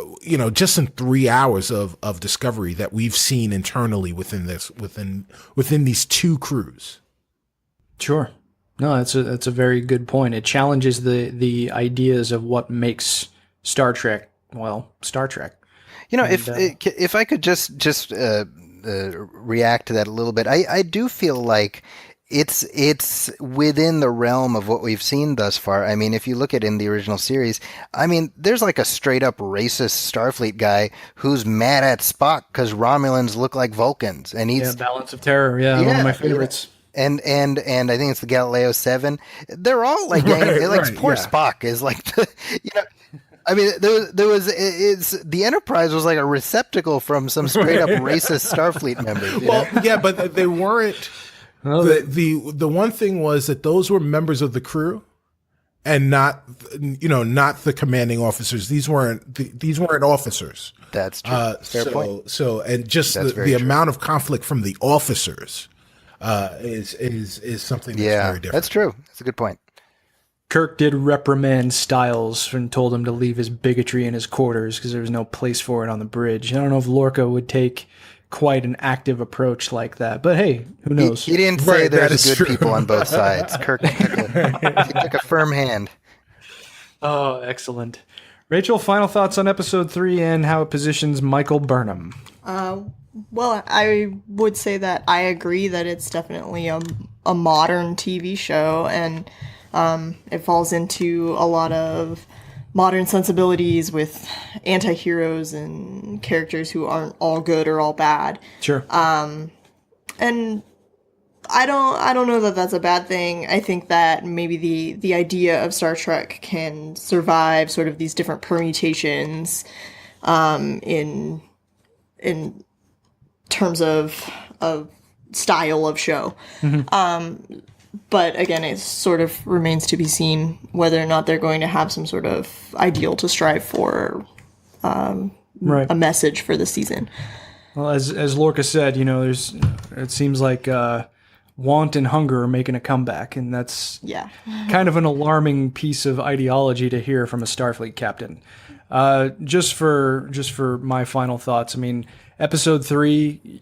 just in 3 hours of Discovery that we've seen internally within these two crews. Sure. No, that's a very good point. It challenges the ideas of what makes Star Trek, Star Trek. If I could just react to that a little bit, I do feel like it's within the realm of what we've seen thus far. I mean, if you look at in the original series, I mean, there's like a straight up racist Starfleet guy who's mad at Spock because Romulans look like Vulcans, and he's Balance of Terror. Yeah, one of my favorites. And I think it's the Galileo 7. They're all like, poor Spock is like, I mean, there was the Enterprise was like a receptacle from some straight up racist Starfleet members. Yeah, but they weren't. The one thing was that those were members of the crew, and not the commanding officers. These weren't officers. That's true. Fair point. So and just the amount of conflict from the officers is something that's very different. That's true. That's a good point. Kirk did reprimand Styles and told him to leave his bigotry in his quarters because there was no place for it on the bridge. I don't know if Lorca would take quite an active approach like that, but hey, who knows? He didn't say there's good people on both sides. Kirk took a firm hand. Oh, excellent. Rachel, final thoughts on episode 3 and how it positions Michael Burnham. Well, I would say that I agree that it's definitely a modern TV show, and it falls into a lot of modern sensibilities with anti-heroes and characters who aren't all good or all bad. Sure. And I don't know that that's a bad thing. I think that maybe the idea of Star Trek can survive sort of these different permutations in terms of style of show. Mm-hmm. But again, it sort of remains to be seen whether or not they're going to have some sort of ideal to strive for Right. a message for the season. Well, as Lorca said, it seems like want and hunger are making a comeback, and that's kind of an alarming piece of ideology to hear from a Starfleet captain. Just for my final thoughts, I mean, episode 3,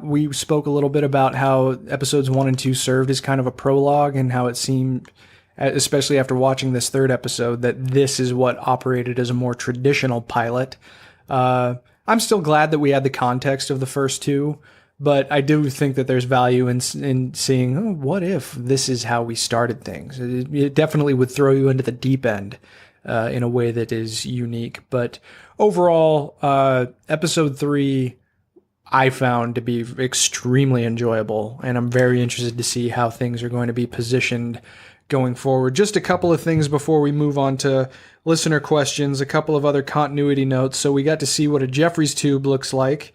we spoke a little bit about how episodes 1 and 2 served as kind of a prologue, and how it seemed, especially after watching this third episode, that this is what operated as a more traditional pilot. I'm still glad that we had the context of the first 2, but I do think that there's value in seeing, what if this is how we started things? It definitely would throw you into the deep end in a way that is unique. But overall, episode 3 I found to be extremely enjoyable, and I'm very interested to see how things are going to be positioned going forward. Just a couple of things before we move on to listener questions, a couple of other continuity notes. So we got to see what a Jeffries tube looks like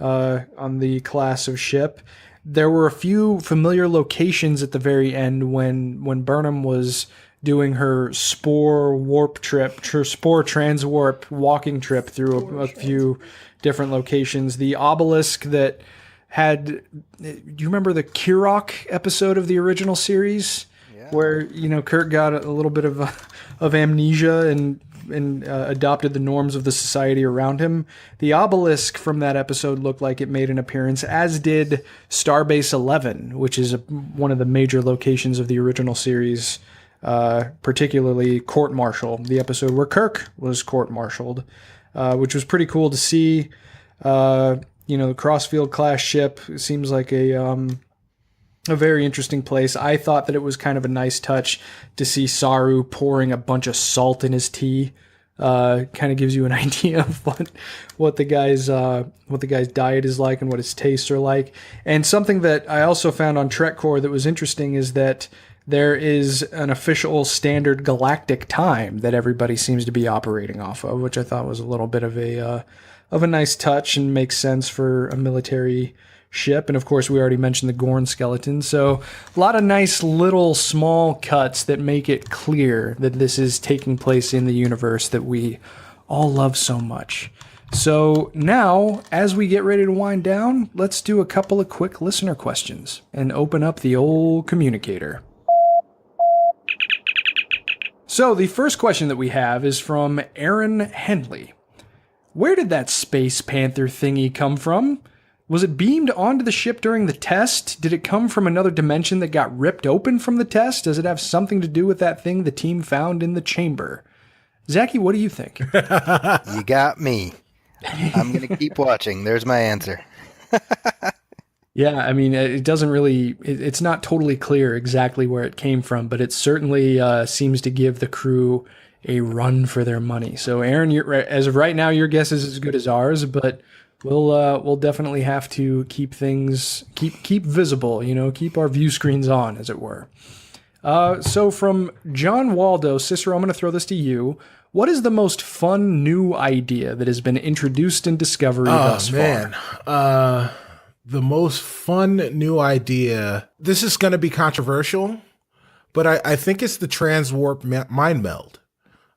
on the class of ship. There were a few familiar locations at the very end when Burnham was doing her spore transwarp walking trip through a few different locations. The obelisk that had, do you remember the Kirok episode of the original series? Where, Kirk got a little bit of amnesia and adopted the norms of the society around him. The obelisk from that episode looked like it made an appearance, as did Starbase 11, which is one of the major locations of the original series, particularly Court-Martial, the episode where Kirk was court-martialed, which was pretty cool to see. The Crossfield class ship seems like a very interesting place. I thought that it was kind of a nice touch to see Saru pouring a bunch of salt in his tea. Kind of gives you an idea of what the guy's diet is like and what his tastes are like. And something that I also found on TrekCore that was interesting is that there is an official standard galactic time that everybody seems to be operating off of, which I thought was a little bit of a nice touch and makes sense for a military ship. And of course, we already mentioned the Gorn skeleton. So a lot of nice little small cuts that make it clear that this is taking place in the universe that we all love so much. So now, as we get ready to wind down, let's do a couple of quick listener questions and open up the old communicator. So the first question that we have is from Aaron Henley. Where did that Space Panther thingy come from? Was it beamed onto the ship during the test? Did it come from another dimension that got ripped open from the test? Does it have something to do with that thing the team found in the chamber? Zaki, what do you think? You got me. I'm going to keep watching. There's my answer. Yeah, I mean, it doesn't really, it's not totally clear exactly where it came from, but it certainly seems to give the crew a run for their money. So Aaron, as of right now, your guess is as good as ours, but we'll definitely have to keep things keep visible, keep our view screens on, as it were. So from John Waldo, Cicero, I'm going to throw this to you. What is the most fun new idea that has been introduced in Discovery thus far? The most fun new idea. This is going to be controversial, but I think it's the transwarp mind meld.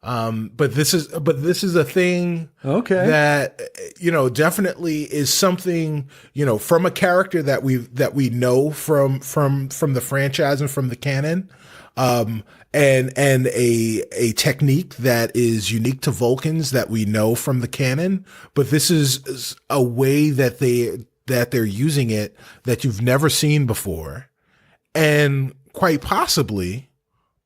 But this is a thing that, definitely is something, from a character that we know from the franchise and from the canon, and a technique that is unique to Vulcans that we know from the canon. But this is a way that they're using it that you've never seen before, and quite possibly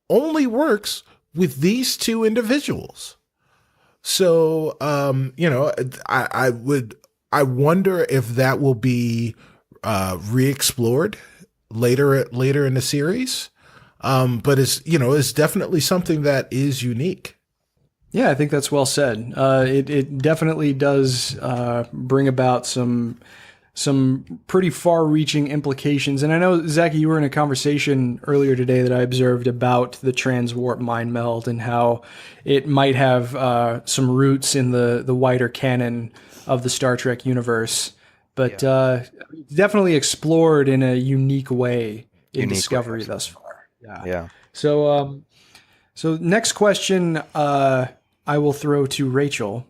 only works with these two individuals. So, I wonder if that will be re-explored later in the series. But it's definitely something that is unique. Yeah, I think that's well said. It definitely does bring about some pretty far-reaching implications. And I know, Zaki, you were in a conversation earlier today that I observed about the transwarp mind meld and how it might have some roots in the wider canon of the Star Trek universe, but definitely explored in a unique way in Discovery thus far. Yeah. So next question I will throw to Rachael.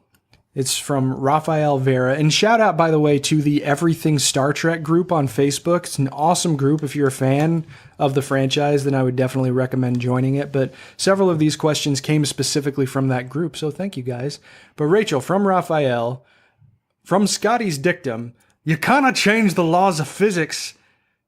It's from Rafael Vera. And shout out, by the way, to the Everything Star Trek group on Facebook. It's an awesome group. If you're a fan of the franchise, then I would definitely recommend joining it. But several of these questions came specifically from that group, so thank you guys. But Rachel, from Rafael, from Scotty's dictum, you cannot change the laws of physics.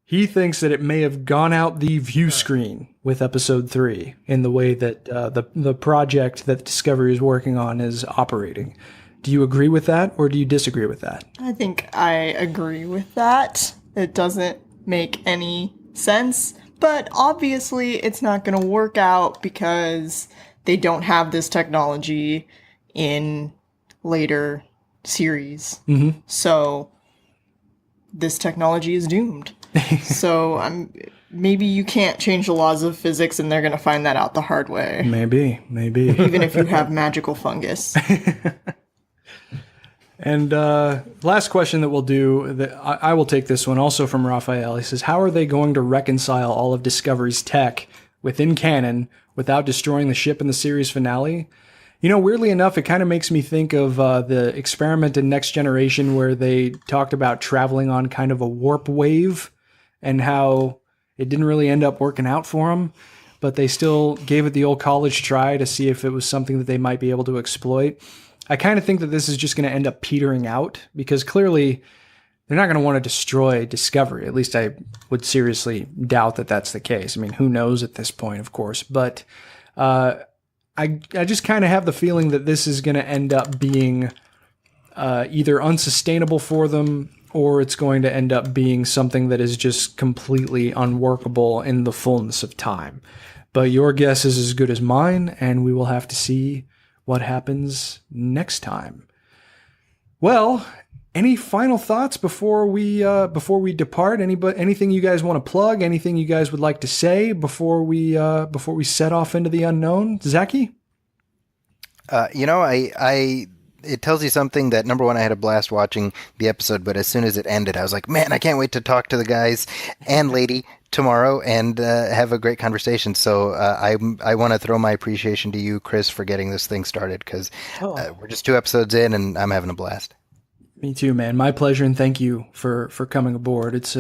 He thinks that it may have gone out the view screen with episode 3 in the way that the project that Discovery is working on is operating. Do you agree with that, or do you disagree with that? I think I agree with that. It doesn't make any sense, but obviously it's not going to work out because they don't have this technology in later series. Mm-hmm. So this technology is doomed. So maybe you can't change the laws of physics, and they're going to find that out the hard way. Maybe. Even if you have magical fungus. And last question that we'll do, I will take this one also from Raphael. He says, how are they going to reconcile all of Discovery's tech within canon without destroying the ship in the series finale? You know, weirdly enough, it kind of makes me think of the experiment in Next Generation where they talked about traveling on kind of a warp wave and how it didn't really end up working out for them, but they still gave it the old college try to see if it was something that they might be able to exploit. I kind of think that this is just going to end up petering out because clearly they're not going to want to destroy Discovery. At least I would seriously doubt that that's the case. I mean, who knows at this point, of course. But I just kind of have the feeling that this is going to end up being either unsustainable for them or it's going to end up being something that is just completely unworkable in the fullness of time. But your guess is as good as mine, and we will have to see what happens next time. Well, any final thoughts before we depart? Anything you guys want to plug? Anything you guys would like to say before we set off into the unknown? Zaki? It tells you something that, number one, I had a blast watching the episode, but as soon as it ended, I was like, man, I can't wait to talk to the guys and lady tomorrow and have a great conversation. So I want to throw my appreciation to you, Chris, for getting this thing started, because we're just 2 episodes in and I'm having a blast. Me too, man. My pleasure, and thank you for coming aboard. It's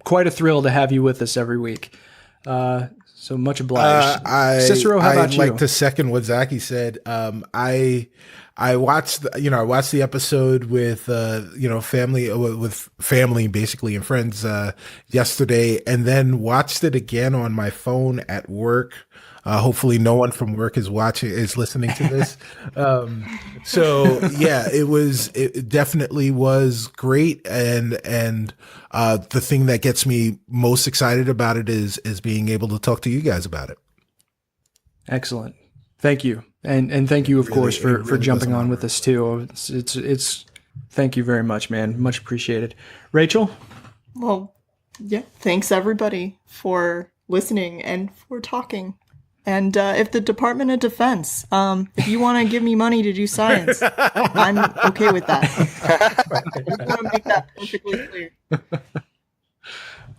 quite a thrill to have you with us every week. So much obliged. Cicero, how about you? I'd like to second what Zaki said. I watched the episode with family basically and friends yesterday, and then watched it again on my phone at work. Hopefully no one from work is listening to this. So yeah, it definitely was great. And the thing that gets me most excited about it is being able to talk to you guys about it. Excellent. Thank you. And thank you, of course, for jumping on with us too. It's thank you very much, man. Much appreciated. Rachel? Well, yeah. Thanks everybody for listening and for talking. And if the Department of Defense, if you want to give me money to do science, I'm okay with that. I just want to make that perfectly clear.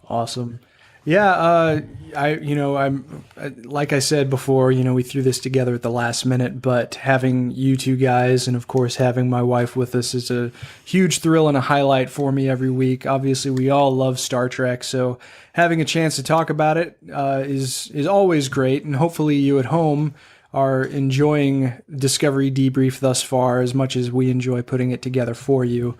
Awesome. Yeah, I'm like I said before, we threw this together at the last minute, but having you two guys and of course having my wife with us is a huge thrill and a highlight for me every week. Obviously, we all love Star Trek, so having a chance to talk about it is always great, and hopefully you at home are enjoying Discovery Debrief thus far as much as we enjoy putting it together for you.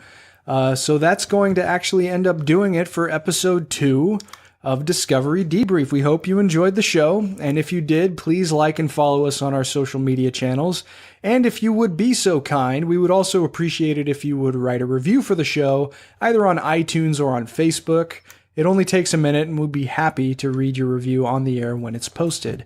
So that's going to actually end up doing it for episode 2 of Discovery Debrief. We hope you enjoyed the show, and if you did, please like and follow us on our social media channels. And if you would be so kind, we would also appreciate it if you would write a review for the show, either on iTunes or on Facebook. It only takes a minute, and we'll be happy to read your review on the air when it's posted.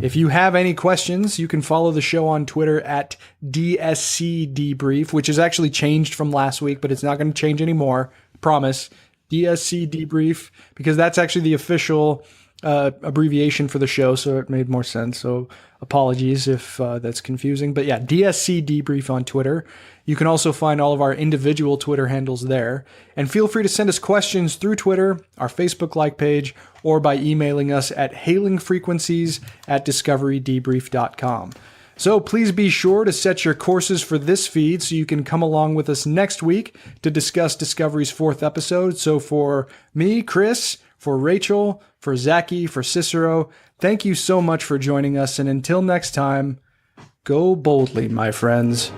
If you have any questions, you can follow the show on Twitter at DSC Debrief, which has actually changed from last week, but it's not going to change anymore. Promise. DSC Debrief, because that's actually the official abbreviation for the show, so it made more sense. So apologies if that's confusing. But yeah, DSC Debrief on Twitter. You can also find all of our individual Twitter handles there. And feel free to send us questions through Twitter, our Facebook like page, or by emailing us at hailingfrequencies@discoverydebrief.com. So please be sure to set your courses for this feed so you can come along with us next week to discuss Discovery's 4th episode. So for me, Chris, for Rachel, for Zaki, for Cicero, thank you so much for joining us. And until next time, go boldly, my friends.